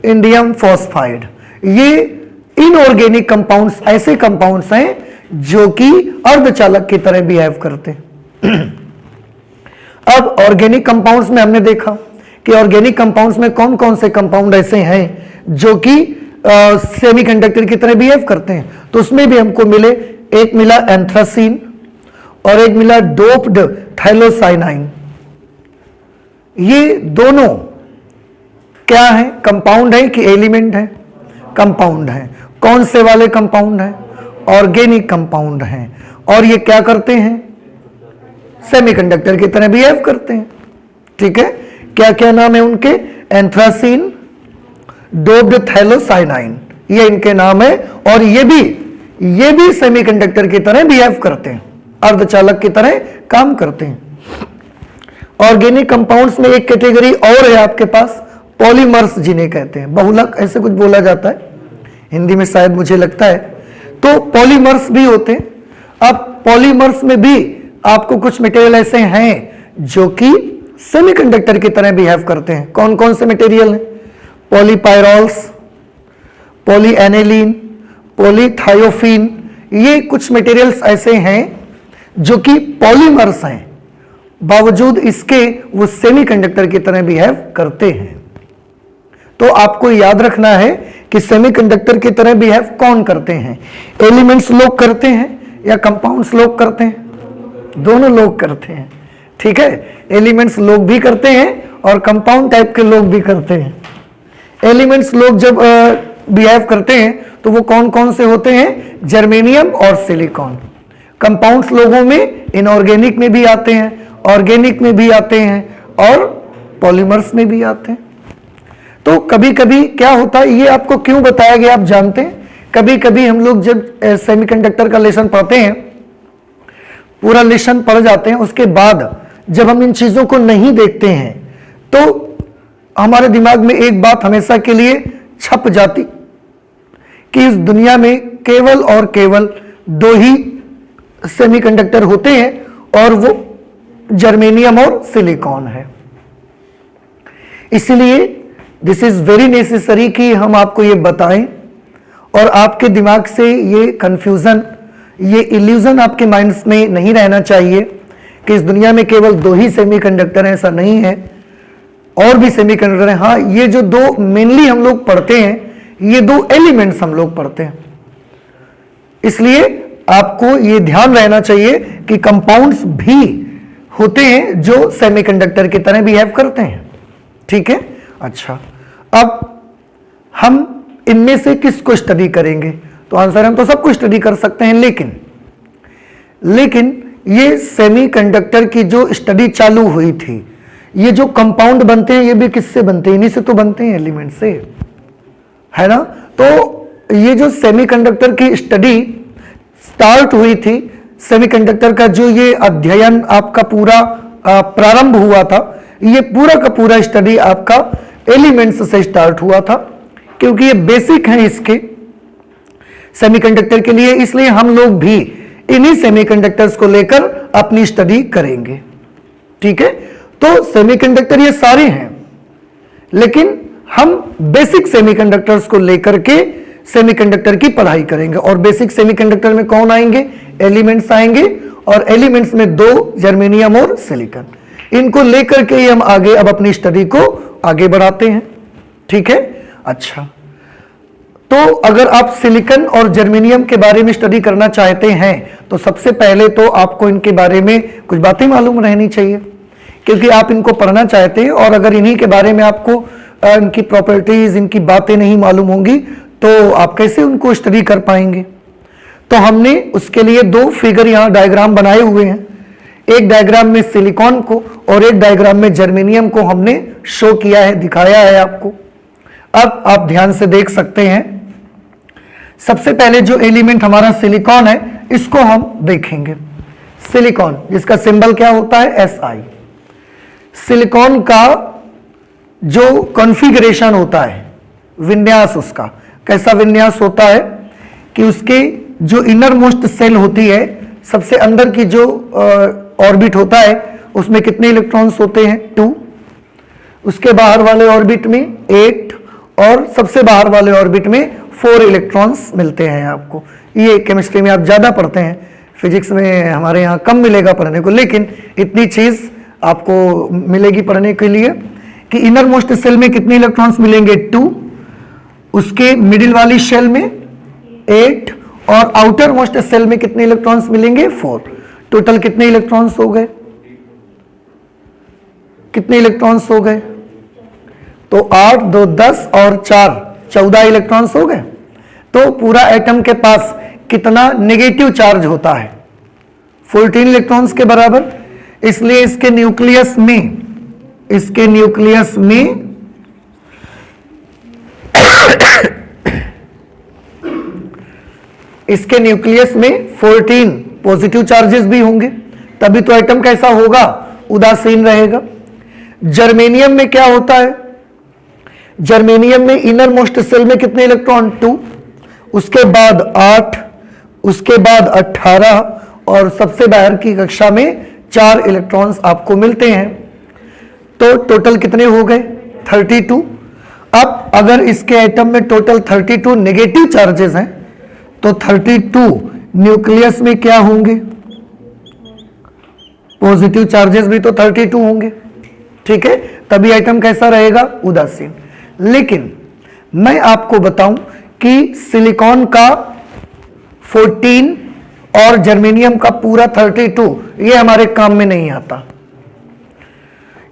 indium phosphide. ये इनऑर्गेनिक कंपाउंड्स ऐसे कंपाउंड्स हैं जो कि अर्धचालक की तरह बिहेव करते हैं। अब ऑर्गेनिक कंपाउंड्स में हमने देखा कि ऑर्गेनिक कंपाउंड्स में कौन कौन से कंपाउंड ऐसे हैं जो कि सेमीकंडक्टर की तरह बिहेव करते हैं। तो उसमें भी हमको मिले, एक मिला एंथ्रासीन और एक मिला डोप्ड थाइलोसाइनाइन। ये दोनों क्या है? कंपाउंड है कि एलिमेंट है? कंपाउंड है। कौन से वाले कंपाउंड है? ऑर्गेनिक कंपाउंड हैं। और ये क्या करते हैं? सेमीकंडक्टर की तरह बिहेव करते हैं। ठीक है, क्या क्या नाम है उनके? एंथ्रासीन, डोप्ड थाइलोसाइनाइन, ये इनके नाम है। और ये भी सेमीकंडक्टर की तरह बिहेव करते हैं, अर्धचालक की तरह काम करते हैं। ऑर्गेनिक कंपाउंड्स में एक कैटेगरी और है आपके पास, पॉलीमर्स जिन्हें कहते हैं, बहुलक ऐसे कुछ बोला जाता है हिंदी में शायद, मुझे लगता है। तो पॉलीमर्स भी होते हैं। अब पॉलीमर्स में भी आपको कुछ मटेरियल ऐसे हैं जो कि सेमीकंडक्टर की तरह बिहेव करते हैं। कौन कौन से मटेरियल हैं? पॉलीपायरोल्स, पॉलीएनिलीन, पॉलीथायोफीन, ये कुछ मटेरियल्स ऐसे हैं जो कि पॉलीमर्स हैं, बावजूद इसके वो सेमीकंडक्टर की तरह बिहेव करते हैं। तो आपको याद रखना है कि सेमीकंडक्टर की तरह बिहेव कौन करते हैं? एलिमेंट्स लोग करते हैं या कंपाउंड्स लोग करते हैं? दोनों लोग करते हैं। ठीक है, एलिमेंट्स लोग भी करते हैं और कंपाउंड टाइप के लोग भी करते हैं। एलिमेंट्स लोग जब बिहेव करते हैं तो वो कौन कौन से होते हैं? जर्मेनियम और सिलिकॉन। कंपाउंड्स लोगों में इनऑर्गेनिक में भी आते हैं, ऑर्गेनिक में भी आते हैं और पॉलीमर्स में भी आते हैं। तो कभी कभी क्या होता है, ये आपको क्यों बताया गया आप जानते हैं? कभी कभी हम लोग जब सेमीकंडक्टर का लेसन पढ़ते हैं, पूरा लेसन पढ़ जाते हैं, उसके बाद जब हम इन चीजों को नहीं देखते हैं तो हमारे दिमाग में एक बात हमेशा के लिए छप जाती कि इस दुनिया में केवल और केवल दो ही सेमीकंडक्टर होते हैं और वो जर्मेनियम और सिलिकॉन है। इसलिए दिस इज वेरी नेसेसरी कि हम आपको ये बताएं और आपके दिमाग से ये कंफ्यूजन, ये इल्यूजन आपके माइंड्स में नहीं रहना चाहिए कि इस दुनिया में केवल दो ही सेमीकंडक्टर हैं। ऐसा नहीं है, और भी सेमीकंडक्टर हैं। हाँ, ये जो दो मेनली हम लोग पढ़ते हैं, ये दो एलिमेंट्स हम लोग पढ़ते हैं। इसलिए आपको ये ध्यान रहना चाहिए कि कंपाउंड्स भी होते हैं जो सेमीकंडक्टर की तरह बिहेव करते हैं। ठीक है, अच्छा, अब हम इनमें से किसको स्टडी करेंगे? तो आंसर, हम तो सब कुछ स्टडी कर सकते हैं, लेकिन ये सेमीकंडक्टर की जो स्टडी चालू हुई थी, ये जो कंपाउंड बनते हैं ये भी किससे बनते हैं? इन्हीं से तो बनते हैं, एलिमेंट से, है ना। तो ये जो सेमीकंडक्टर की स्टडी स्टार्ट हुई थी, सेमीकंडक्टर का जो ये अध्ययन आपका पूरा प्रारंभ हुआ था, ये पूरा का पूरा स्टडी आपका एलिमेंट्स से स्टार्ट हुआ था, क्योंकि ये बेसिक है इसके। सेमीकंडक्टर के लिए, इसलिए हम लोग भी इन्हीं सेमीकंडक्टर्स को लेकर अपनी स्टडी करेंगे। ठीक है, तो सेमीकंडक्टर ये सारे हैं, लेकिन हम बेसिक सेमीकंडक्टर्स को लेकर के सेमीकंडक्टर की पढ़ाई करेंगे। और बेसिक सेमीकंडक्टर में कौन आएंगे? एलिमेंट्स आएंगे, और एलिमेंट्स में दो जर्मेनियम और सिलिकॉन, इनको लेकर के ही हम आगे अब अपनी स्टडी को आगे बढ़ाते हैं। ठीक है, अच्छा, तो अगर आप सिलिकॉन और जर्मेनियम के बारे में स्टडी करना चाहते हैं तो सबसे पहले तो आपको इनके बारे में कुछ बातें मालूम रहनी चाहिए, क्योंकि आप इनको पढ़ना चाहते हैं, और अगर इन्हीं के बारे में आपको इनकी प्रॉपर्टीज, इनकी बातें नहीं मालूम होंगी तो आप कैसे उनको स्टडी कर पाएंगे। तो हमने उसके लिए दो फिगर यहाँ डायग्राम बनाए हुए हैं, एक डायग्राम में सिलिकॉन को और एक डायग्राम में जर्मेनियम को हमने शो किया है, दिखाया है आपको। अब आप ध्यान से देख सकते हैं, सबसे पहले जो एलिमेंट हमारा सिलिकॉन है इसको हम देखेंगे। सिलिकॉन जिसका सिंबल क्या होता है? Si। सिलिकॉन का जो कॉन्फ़िगरेशन होता है, विन्यास, उसका कैसा विन्यास होता है कि उसके जो इनर मोस्ट सेल होती है, सबसे अंदर की जो ऑर्बिट होता है उसमें कितने इलेक्ट्रॉन्स होते हैं? 2। उसके बाहर वाले ऑर्बिट में 8 और सबसे बाहर वाले ऑर्बिट में 4 इलेक्ट्रॉन्स मिलते हैं आपको। ये केमिस्ट्री में आप ज़्यादा पढ़ते हैं, फिजिक्स में हमारे यहाँ कम मिलेगा पढ़ने को, लेकिन इतनी चीज़ आपको मिलेगी पढ़ने के लिए कि इनर मोस्ट सेल में कितने इलेक्ट्रॉन्स मिलेंगे? 2, उसके मिडिल वाली शेल में 8 और आउटर मोस्ट सेल में कितने इलेक्ट्रॉन्स मिलेंगे? 4। टोटल कितने इलेक्ट्रॉन्स हो गए? कितने इलेक्ट्रॉन्स हो गए? तो 8, 2, 10 और 4, 14 इलेक्ट्रॉन्स हो गए। तो पूरा एटम के पास कितना नेगेटिव चार्ज होता है? 14 इलेक्ट्रॉन्स के बराबर। इसलिए इसके न्यूक्लियस में इसके न्यूक्लियस में 14 पॉजिटिव चार्जेस भी होंगे, तभी तो एटम कैसा होगा? उदासीन रहेगा। जर्मेनियम में क्या होता है? जर्मेनियम में इनर मोस्ट सेल में कितने इलेक्ट्रॉन? 2, उसके बाद 8, उसके बाद 18 और सबसे बाहर की कक्षा में 4 इलेक्ट्रॉन्स आपको मिलते हैं। तो टोटल कितने हो गए? 32। अब अगर इसके एटम में टोटल 32 नेगेटिव चार्जेस हैं तो 32 न्यूक्लियस में क्या होंगे? पॉजिटिव चार्जेस भी तो 32 होंगे। ठीक है, तभी एटम कैसा रहेगा? उदासीन। लेकिन मैं आपको बताऊं कि सिलिकॉन का 14 और जर्मेनियम का पूरा 32 ये हमारे काम में नहीं आता,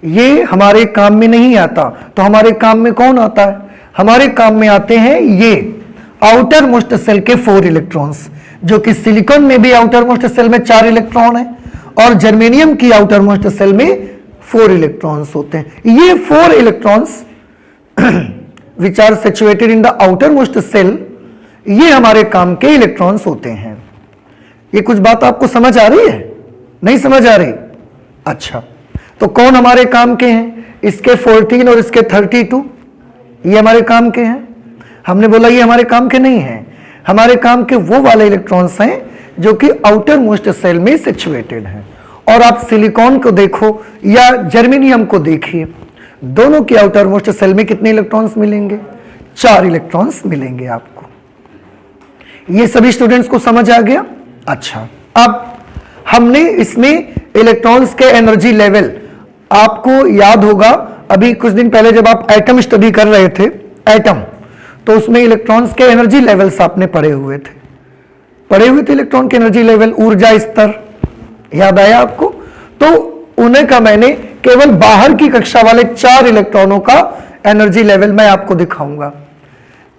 ये हमारे काम में नहीं आता। तो हमारे काम में कौन आता है? हमारे काम में आते हैं ये आउटर मोस्ट सेल के 4 इलेक्ट्रॉन्स, जो कि सिलिकॉन में भी आउटर मोस्ट सेल में 4 इलेक्ट्रॉन है और जर्मेनियम की आउटर मोस्ट सेल में 4 इलेक्ट्रॉन्स होते हैं। ये 4 electrons which are situated in the outermost shell, ये हमारे काम के इलेक्ट्रॉन्स होते हैं। ये कुछ बात आपको समझ आ रही है? नहीं समझ आ रही? अच्छा, तो कौन हमारे काम के हैं? इसके 14 और इसके 32 ये हमारे काम के हैं। हमने बोला ये हमारे काम के नहीं हैं, हमारे काम के वो वाले इलेक्ट्रॉन्स हैं जो कि आउटर मोस्ट सेल में सिचुएटेड हैं। और आप सिलिकॉन को देखो या जर्मेनियम को देखिए, दोनों की आउटर मोस्ट सेल में कितने इलेक्ट्रॉन्स मिलेंगे? 4 इलेक्ट्रॉन्स मिलेंगे आपको। ये सभी स्टूडेंट्स को समझ आ गया? अच्छा, अब हमने इसमें इलेक्ट्रॉन्स के एनर्जी लेवल, आपको याद होगा अभी कुछ दिन पहले जब आप एटम स्टडी कर रहे थे, एटम, तो उसमें इलेक्ट्रॉन्स के एनर्जी लेवल्स आपने पढ़े हुए थे इलेक्ट्रॉन के एनर्जी लेवल, ऊर्जा स्तर, याद आया आपको? तो उन्हें का मैंने केवल बाहर की कक्षा वाले 4 इलेक्ट्रॉनों का एनर्जी लेवल मैं आपको दिखाऊंगा।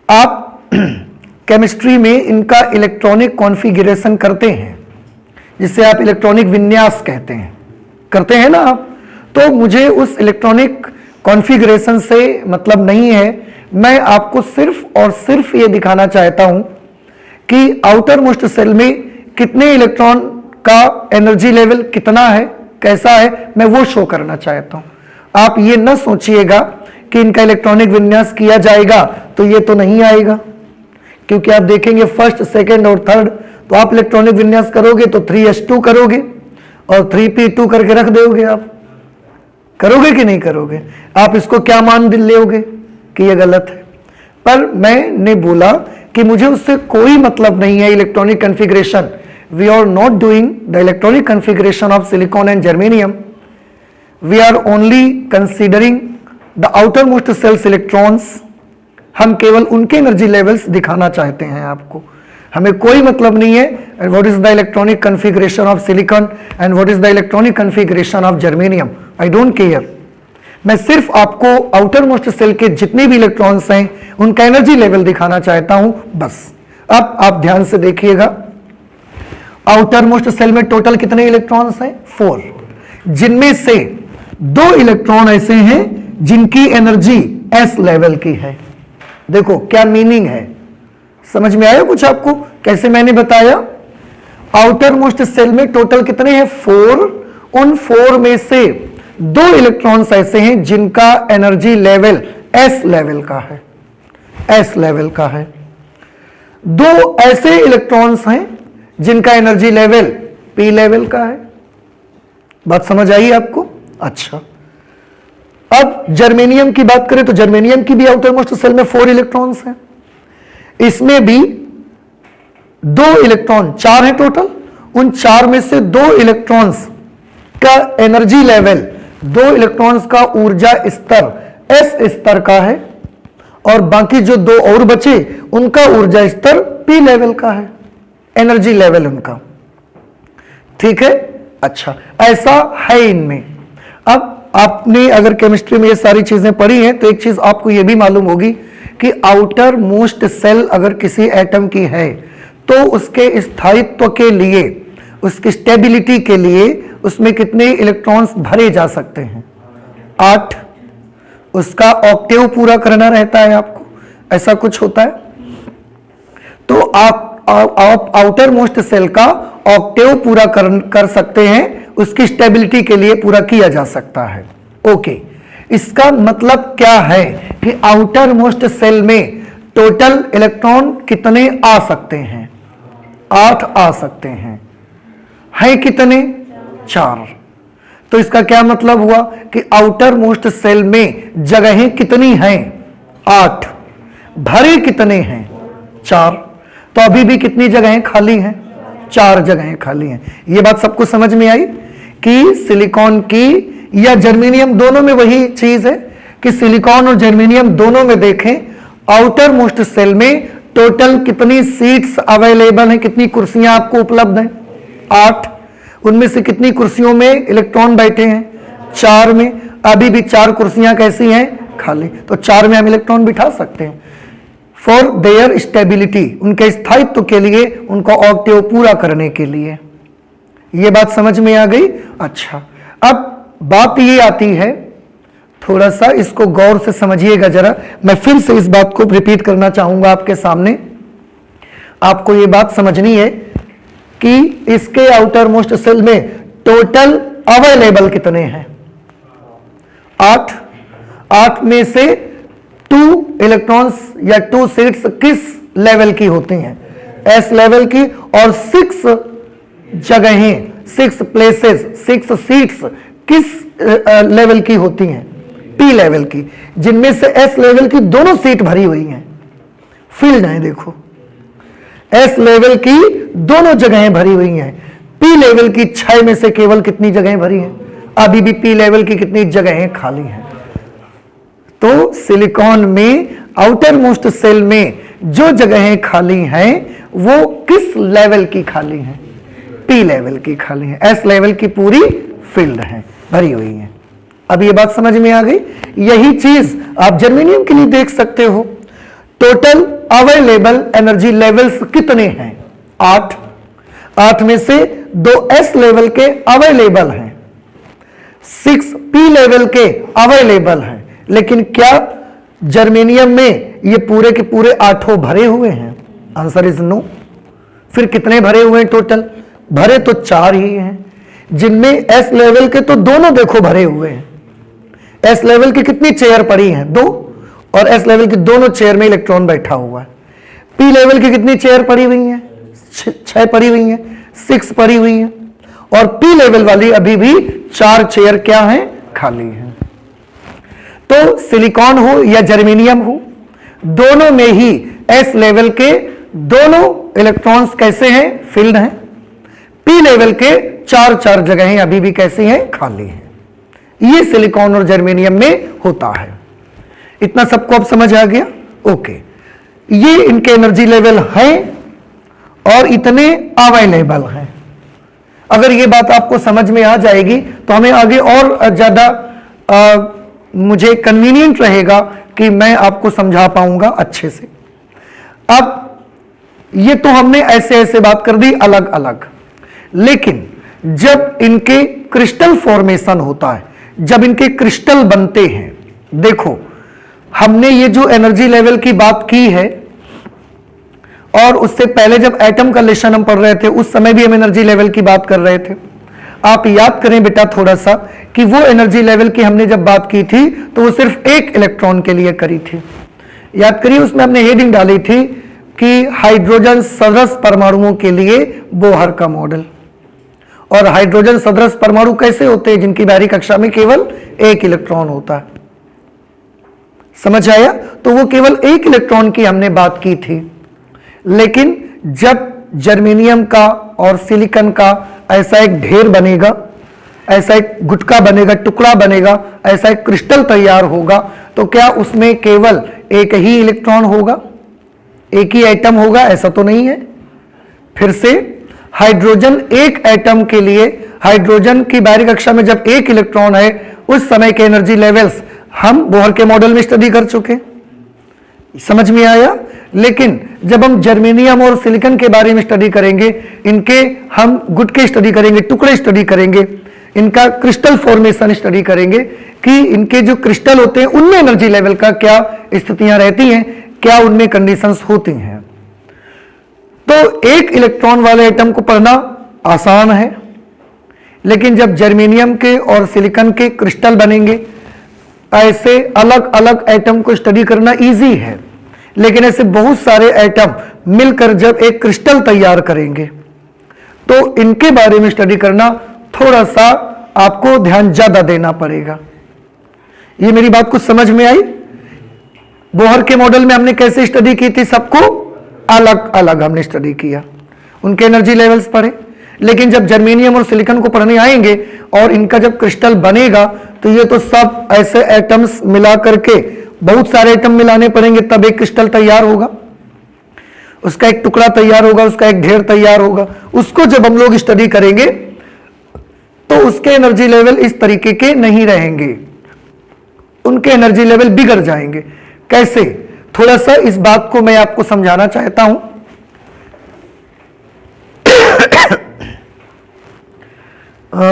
आप केमिस्ट्री में इनका इलेक्ट्रॉनिक कॉन्फ़िगरेशन करते हैं, जिसे आप इलेक्ट्रॉनिक विन्यास कहते हैं, करते हैं ना आप? तो मुझे उस इलेक्ट्रॉनिक कॉन्फ़िगरेशन से मतलब नहीं है, मैं आपको सिर्फ और सिर्फ ये दिखाना चाहता हूं कि आउटर मोस्ट सेल में कितने इलेक्ट्रॉन का एनर्जी लेवल कितना है, कैसा है, मैं वो शो करना चाहता हूं। आप ये न सोचिएगा कि इनका इलेक्ट्रॉनिक विन्यास किया जाएगा तो ये तो नहीं आएगा, क्योंकि आप देखेंगे फर्स्ट, सेकंड और थर्ड, तो आप इलेक्ट्रॉनिक विन्यास करोगे तो 3s2 करोगे और 3p2 करके रख दोगे। आप करोगे कि नहीं करोगे? आप इसको क्या मान लोगे कि ये गलत है? पर मैंने बोला कि मुझे उससे कोई मतलब नहीं है electronic configuration. We are not doing the electronic configuration of silicon and germanium, we are only considering the outermost shells electrons. हम केवल उनके एनर्जी लेवल्स दिखाना चाहते हैं आपको, हमें कोई मतलब नहीं है what is the electronic configuration of silicon and what is the electronic configuration of germanium. I don't care, मैं सिर्फ आपको आउटर मोस्ट सेल के जितने भी इलेक्ट्रॉन्स हैं उनका एनर्जी लेवल दिखाना चाहता हूं, बस। अब आप ध्यान से देखिएगा, आउटर मोस्ट सेल में टोटल कितने इलेक्ट्रॉन्स हैं? 4, जिनमें से 2 इलेक्ट्रॉन ऐसे हैं जिनकी एनर्जी s लेवल की है। देखो क्या मीनिंग है, समझ में आया कुछ आपको कैसे मैंने बताया? आउटर मोस्ट सेल में टोटल कितने हैं? 4, उन 4 में से 2 इलेक्ट्रॉन्स ऐसे हैं जिनका एनर्जी लेवल s लेवल का है, s लेवल का है। 2 ऐसे इलेक्ट्रॉन्स हैं जिनका एनर्जी लेवल p लेवल का है। बात समझ आई आपको? अच्छा, अब जर्मेनियम की बात करें तो जर्मेनियम की भी आउटर मोस्ट सेल में 4 इलेक्ट्रॉन्स हैं, इसमें भी 2 इलेक्ट्रॉन, 4 हैं टोटल, उन 4 में से 2 इलेक्ट्रॉन्स का एनर्जी लेवल, 2 इलेक्ट्रॉन्स का ऊर्जा स्तर s स्तर का है और बाकी जो 2 और बचे उनका ऊर्जा स्तर p लेवल का है, एनर्जी लेवल उनका। ठीक है, अच्छा ऐसा है इनमें। अब आपने अगर केमिस्ट्री में ये सारी चीजें पढ़ी हैं तो एक चीज आपको ये भी मालूम होगी कि आउटर मोस्ट सेल अगर किसी एटम की है तो उसके स्थायित्व के लिए, उसकी स्टेबिलिटी के लिए उसमें कितने इलेक्ट्रॉन्स भरे जा सकते हैं? 8। उसका ऑक्टेव पूरा करना रहता है आपको, ऐसा कुछ होता है। तो आप आउटर मोस्ट सेल का ऑक्टेव पूरा कर सकते हैं, उसकी स्टेबिलिटी के लिए पूरा किया जा सकता है। ओके, इसका मतलब क्या है कि आउटर मोस्ट सेल में टोटल इलेक्ट्रॉन कितने आ सकते हैं? 8 आ सकते हैं। है कितने? 4। तो इसका क्या मतलब हुआ कि आउटर मोस्ट सेल में जगहें कितनी हैं? 8। भरे कितने हैं? 4। तो अभी भी कितनी जगहें खाली हैं? 4 जगहें खाली हैं। ये बात सबको समझ में आई कि सिलिकॉन की या जर्मेनियम, दोनों में वही चीज है कि सिलिकॉन और जर्मेनियम दोनों में देखें आउटर मोस्ट सेल में टोटल कितनी सीट्स अवेलेबल हैं, कितनी कुर्सियां आपको उपलब्ध हैं? 8। उनमें से कितनी कुर्सियों में इलेक्ट्रॉन बैठे हैं? 4 में। अभी भी 4 कुर्सियां कैसी हैं? खाली। तो 4 में हम इलेक्ट्रॉन बिठा सकते हैं फॉर देयर स्टेबिलिटी, उनके स्थायित्व के लिए, उनका ऑक्टेव पूरा करने के लिए। ये बात समझ में आ गई? अच्छा, अब बात ये आती है, थोड़ा सा इसको गौर से समझिएगा जरा, मैं फिर से इस बात को रिपीट करना चाहूंगा आपके सामने। आपको ये बात समझनी है कि इसके आउटर मोस्ट सेल में टोटल अवेलेबल कितने हैं? 8। 8 में से 2 इलेक्ट्रॉन्स या 2 सीट्स किस लेवल की होती हैं? s लेवल की। और 6 जगहें, 6 प्लेसेस, 6 सीट्स किस लेवल की होती हैं? p लेवल की, जिनमें से s लेवल की दोनों सीट भरी हुई हैं, फील्ड है। देखो s लेवल की दोनों जगहें भरी हुई हैं, p लेवल की 6 में से केवल कितनी जगहें भरी हैं? अभी भी p लेवल की कितनी जगहें खाली हैं? तो सिलिकॉन में आउटर मोस्ट सेल में जो जगहें खाली हैं वो किस लेवल की खाली हैं? p लेवल की खाली हैं, s लेवल की पूरी फील्ड है, भरी हुई है। अब ये बात समझ में आ गई? यही चीज आप जर्मेनियम के लिए देख सकते हो। टोटल अवेलेबल एनर्जी लेवल्स कितने हैं? 8। 8 में से 2 s लेवल के अवेलेबल हैं, 6 p लेवल के अवेलेबल हैं। लेकिन क्या जर्मेनियम में ये पूरे के पूरे 8 भरे हुए हैं? Answer is no. फिर कितने भरे हुए हैं टोटल? भरे तो 4 ही हैं, जिनमें s लेवल के तो दोनों देखो भरे हुए हैं। s लेवल की कितनी चेयर पड़ी हैं? 2, और s लेवल की दोनों चेयर में इलेक्ट्रॉन बैठा हुआ है। पी लेवल की कितनी चेयर पड़ी हुई हैं? 6 पड़ी हुई हैं, 6 पड़ी हुई हैं। और पी लेवल वाली अभी भी 4 चेयर क्या हैं? खाली हैं। तो सिलिकॉन हो या जर्मेनियम हो, दोनों में ही एस लेवल के दोनों इलेक्ट्रॉन्स कैसे हैं? फिल्ड हैं। पी लेवल के 4 जगहें अभी भी कैसी हैं? खाली हैं। ये सिलिकॉन और जर्मेनियम में होता है। इतना सबको अब समझ आ गया? ओके, ये इनके एनर्जी लेवल हैं और इतने अवेलेबल हैं। अगर ये बात आपको समझ में आ जाएगी तो हमें आगे और ज्यादा मुझे कन्वीनियंट रहेगा कि मैं आपको समझा पाऊंगा अच्छे से। अब ये तो हमने ऐसे ऐसे बात कर दी अलग अलग, लेकिन जब इनके क्रिस्टल फॉर्मेशन होता है, जब इनके क्रिस्टल बनते हैं, देखो हमने ये जो एनर्जी लेवल की बात की है और उससे पहले जब एटम का लेशन हम पढ़ रहे थे उस समय भी हम एनर्जी लेवल की बात कर रहे थे। आप याद करें बेटा थोड़ा सा कि वो एनर्जी लेवल की हमने जब बात की थी तो वो सिर्फ एक इलेक्ट्रॉन के लिए करी थी। याद करिए, उसमें हमने हेडिंग डाली थी कि हाइड्रोजन सदृश परमाणुओं के लिए बोहर का मॉडल। और हाइड्रोजन सदृश परमाणु कैसे होते हैं? जिनकी बाहरी कक्षा में केवल एक इलेक्ट्रॉन होता है। समझ आया? तो वो केवल एक इलेक्ट्रॉन की हमने बात की थी। लेकिन जब जर्मेनियम का और सिलिकॉन का ऐसा एक ढेर बनेगा, ऐसा एक गुटका बनेगा, टुकड़ा बनेगा, ऐसा एक क्रिस्टल तैयार होगा, तो क्या उसमें केवल एक ही इलेक्ट्रॉन होगा, एक ही एटम होगा? ऐसा तो नहीं है। फिर से हाइड्रोजन एक एटम के लिए, हाइड्रोजन की बाहरी कक्षा में जब एक इलेक्ट्रॉन है उस समय के एनर्जी लेवल्स हम बोहर के मॉडल में स्टडी कर चुके। समझ में आया? लेकिन जब हम जर्मेनियम और सिलिकॉन के बारे में स्टडी करेंगे, इनके हम गुटके स्टडी करेंगे, टुकड़े स्टडी करेंगे, इनका क्रिस्टल फॉर्मेशन स्टडी करेंगे कि इनके जो क्रिस्टल होते हैं उनमें एनर्जी लेवल का क्या स्थितियां रहती हैं, क्या उनमें कंडीशंस होती हैं। तो एक इलेक्ट्रॉन वाले एटम को पढ़ना आसान है, लेकिन जब जर्मेनियम के और सिलिकॉन के क्रिस्टल बनेंगे, ऐसे अलग अलग एटम को स्टडी करना इजी है। लेकिन ऐसे बहुत सारे एटम मिलकर जब एक क्रिस्टल तैयार करेंगे तो इनके बारे में स्टडी करना थोड़ा सा आपको ध्यान ज्यादा देना पड़ेगा। ये मेरी बात कुछ समझ में आई? बोहर के मॉडल में हमने कैसे स्टडी की थी? सबको अलग अलग हमने स्टडी किया, उनके एनर्जी लेवल्स पढ़े। लेकिन जब जर्मेनियम और सिलिकॉन को पढ़ने आएंगे और इनका जब क्रिस्टल बनेगा तो ये तो सब ऐसे एटम्स मिला करके, बहुत सारे एटम मिलाने पड़ेंगे तब एक क्रिस्टल तैयार होगा, उसका एक टुकड़ा तैयार होगा, उसका एक ढेर तैयार होगा। उसको जब हम लोग स्टडी करेंगे तो उसके एनर्जी लेवल इस तरीके के नहीं रहेंगे, उनके एनर्जी लेवल बिगड़ जाएंगे। कैसे? थोड़ा सा इस बात को मैं आपको समझाना चाहता हूं।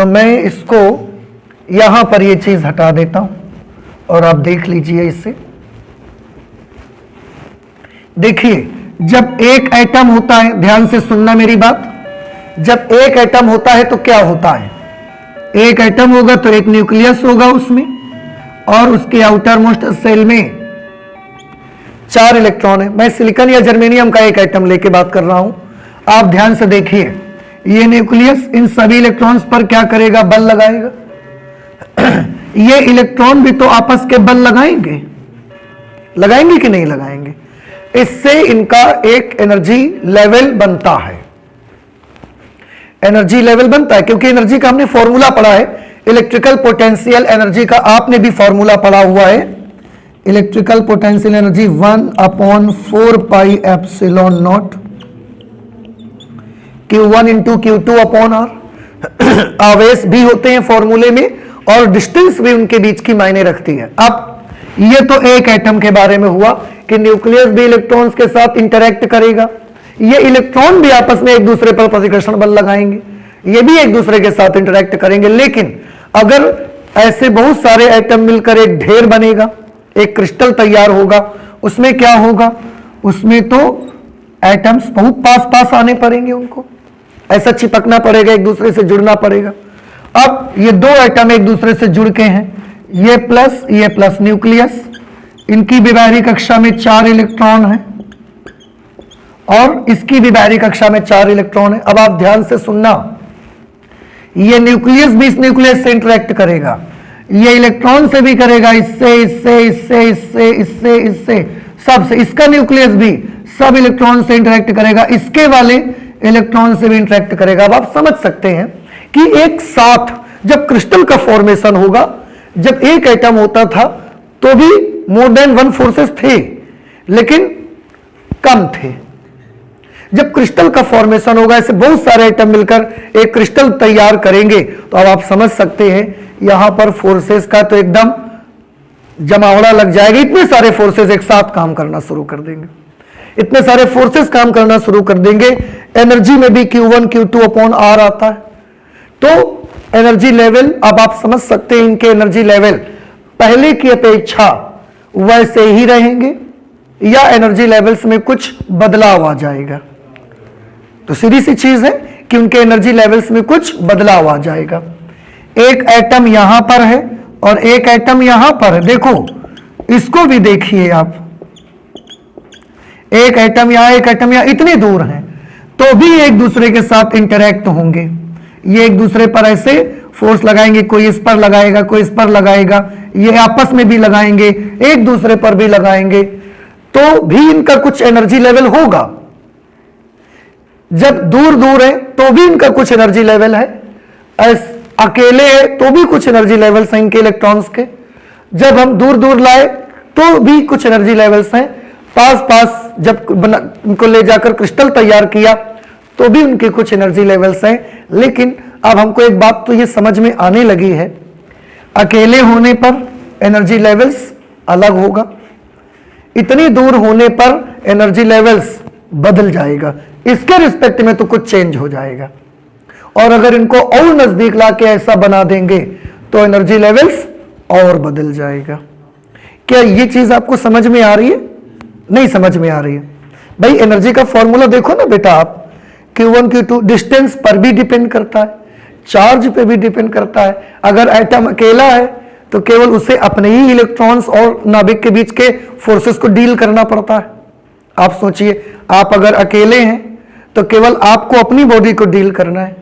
मैं इसको यहां पर ये चीज हटा देता हूं और आप देख लीजिए इससे। देखिए, जब एक एटम होता है, ध्यान से सुनना मेरी बात, जब एक एटम होता है तो क्या होता है? एक एटम होगा तो एक न्यूक्लियस होगा उसमें, और उसके आउटर मोस्ट सेल में 4 इलेक्ट्रॉन है। मैं सिलिकॉन या जर्मेनियम का एक एटम लेके बात कर रहा हूं। आप ध्यान से देखिए, ये न्यूक्लियस इन सभी इलेक्ट्रॉन्स पर क्या करेगा? बल लगाएगा। ये इलेक्ट्रॉन भी तो आपस के बल लगाएंगे, लगाएंगे कि नहीं लगाएंगे? इससे इनका एक एनर्जी लेवल बनता है, एनर्जी लेवल बनता है। क्योंकि एनर्जी का हमने फॉर्मूला पढ़ा है, इलेक्ट्रिकल पोटेंशियल एनर्जी का आपने भी फॉर्मूला पढ़ा हुआ है। Electrical potential energy 1/4 pi epsilon not Q1 into Q2/R। आवेश भी होते हैं फॉर्मूले में और डिस्टेंस भी उनके बीच की मायने रखती है। अब ये तो एक एटम के बारे में हुआ कि न्यूक्लियस भी इलेक्ट्रॉन्स के साथ इंटरैक्ट करेगा, ये इलेक्ट्रॉन भी आपस में एक दूसरे पर प्रतिकर्षण बल लगाएंगे, ये भी एक दूसरे के साथ इंटरैक्ट करेंगे। लेकिन अगर ऐसे बहुत सारे एटम मिलकर एक ढेर बनेगा, एक क्रिस्टल तैयार होगा, उसमें क्या होगा? उसमें तो एटम्स बहुत पास पास आने पड़ेंगे, उनको ऐसा चिपकना पड़ेगा, एक दूसरे से जुड़ना पड़ेगा। अब ये 2 एटम एक दूसरे से जुड़ के हैं, ये प्लस न्यूक्लियस, इनकी भी बाहरी कक्षा में 4 इलेक्ट्रॉन हैं, और इसकी भी बाहरी कक्षा में 4 इलेक्ट्रॉन है। अब आप ध्यान से सुनना, ये न्यूक्लियस भी इस न्यूक्लियस से इंटरेक्ट करेगा, ये इलेक्ट्रॉन से भी करेगा, इससे इससे इससे इससे इससे इससे सबसे, इसका न्यूक्लियस भी सब इलेक्ट्रॉन से इंटरेक्ट करेगा, इसके वाले इलेक्ट्रॉन से भी इंटरेक्ट करेगा। अब आप समझ सकते हैं कि एक साथ जब क्रिस्टल का फॉर्मेशन होगा, जब एक एटम होता था तो भी मोर देन 1 फोर्सेस थे, लेकिन कम थे। जब क्रिस्टल का फॉर्मेशन होगा, ऐसे बहुत सारे एटम मिलकर एक क्रिस्टल तैयार करेंगे, तो अब आप समझ सकते हैं यहां पर फोर्सेस का तो एकदम जमावड़ा लग जाएगा। इतने सारे फोर्सेस एक साथ काम करना शुरू कर देंगे, इतने सारे फोर्सेस काम करना शुरू कर देंगे। एनर्जी में भी Q1 Q2 अपॉन R आता है। तो एनर्जी लेवल, अब आप समझ सकते हैं इनके एनर्जी लेवल पहले की अपेक्षा वैसे ही रहेंगे या एनर्जी लेवल्स में कुछ बदलाव आ जाएगा। तो सीधी सी चीज है कि उनके एनर्जी लेवल्स में कुछ बदलाव आ जाएगा। एक एटम यहां पर है और एक एटम यहां पर है। देखो इसको भी देखिए आप, एक एटम यहां एक एटम यहां, इतनी दूर हैं तो भी एक दूसरे के साथ इंटरैक्ट होंगे। ये एक दूसरे पर ऐसे फोर्स लगाएंगे, कोई इस पर लगाएगा, कोई इस पर लगाएगा, ये आपस में भी लगाएंगे, एक दूसरे पर भी लगाएंगे, तो भी इनका कुछ एनर्जी लेवल होगा। जब दूर दूर है तो भी इनका कुछ एनर्जी लेवल है, अकेले है तो भी कुछ एनर्जी लेवल्स हैं इनके इलेक्ट्रॉन्स के। जब हम दूर दूर लाए तो भी कुछ एनर्जी लेवल्स हैं। पास पास जब इनको ले जाकर क्रिस्टल तैयार किया तो भी उनके कुछ एनर्जी लेवल्स हैं। लेकिन अब हमको एक बात तो ये समझ में आने लगी है, अकेले होने पर एनर्जी लेवल्स अलग होगा, इतनी दूर होने पर एनर्जी लेवल्स बदल जाएगा, इसके रिस्पेक्ट में तो कुछ चेंज हो जाएगा। और अगर इनको और नजदीक लाके ऐसा बना देंगे तो एनर्जी लेवल्स और बदल जाएगा। क्या ये चीज आपको समझ में आ रही है? नहीं समझ में आ रही है? भाई एनर्जी का फॉर्मूला देखो ना बेटा आप, Q1 Q2 डिस्टेंस पर भी डिपेंड करता है, चार्ज पे भी डिपेंड करता है। अगर एटम अकेला है तो केवल उसे अपने ही इलेक्ट्रॉन्स और नाभिक के बीच के फोर्सेस को डील करना पड़ता है। आप सोचिए, आप अगर अकेले हैं तो केवल आपको अपनी बॉडी को डील करना है,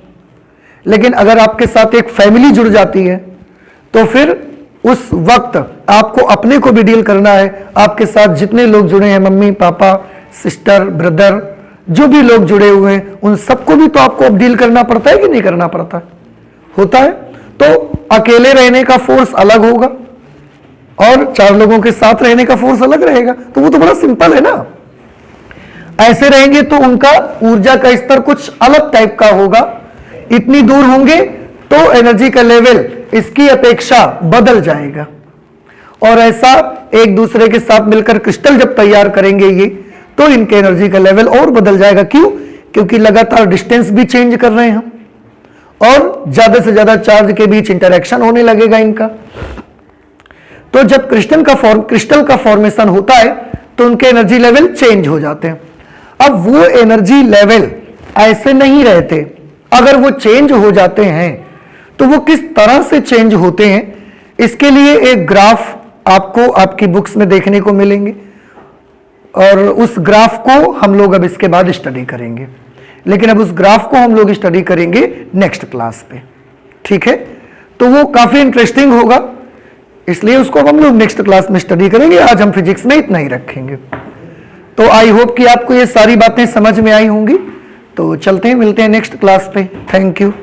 लेकिन अगर आपके साथ एक फैमिली जुड़ जाती है तो फिर उस वक्त आपको अपने को भी डील करना है। आपके साथ जितने लोग जुड़े हैं, मम्मी पापा सिस्टर ब्रदर, जो भी लोग जुड़े हुए हैं, उन सबको भी तो आपको अब डील करना पड़ता है कि नहीं करना पड़ता? होता है। तो अकेले रहने का फोर्स अलग होगा और 4 लोगों के साथ रहने का फोर्स अलग रहेगा। तो वो तो बड़ा सिंपल है ना। ऐसे रहेंगे तो उनका ऊर्जा का स्तर कुछ अलग टाइप का होगा। इतनी दूर होंगे तो एनर्जी का लेवल इसकी अपेक्षा बदल जाएगा। और ऐसा एक दूसरे के साथ मिलकर क्रिस्टल जब तैयार करेंगे ये, तो इनके एनर्जी का लेवल और बदल जाएगा। क्यों? क्योंकि लगातार डिस्टेंस भी चेंज कर रहे हैं हम और ज्यादा से ज्यादा चार्ज के बीच इंटरेक्शन होने लगेगा इनका। तो जब क्रिस्टल का फॉर्मेशन होता है तो उनके एनर्जी लेवल चेंज हो जाते हैं। अब वो एनर्जी लेवल ऐसे नहीं रहते, अगर वो चेंज हो जाते हैं तो वो किस तरह से चेंज होते हैं, इसके लिए एक ग्राफ आपको आपकी बुक्स में देखने को मिलेंगे और उस ग्राफ को हम लोग अब इसके बाद स्टडी करेंगे। लेकिन अब उस ग्राफ को हम लोग स्टडी करेंगे नेक्स्ट क्लास पे, ठीक है? तो वो काफी इंटरेस्टिंग होगा, इसलिए उसको हम लोग नेक्स्ट क्लास में स्टडी करेंगे। आज हम फिजिक्स में इतना ही रखेंगे। तो आई होप कि आपको ये सारी बातें समझ में आई होंगी। तो चलते हैं, मिलते हैं नेक्स्ट क्लास पे। Thank you.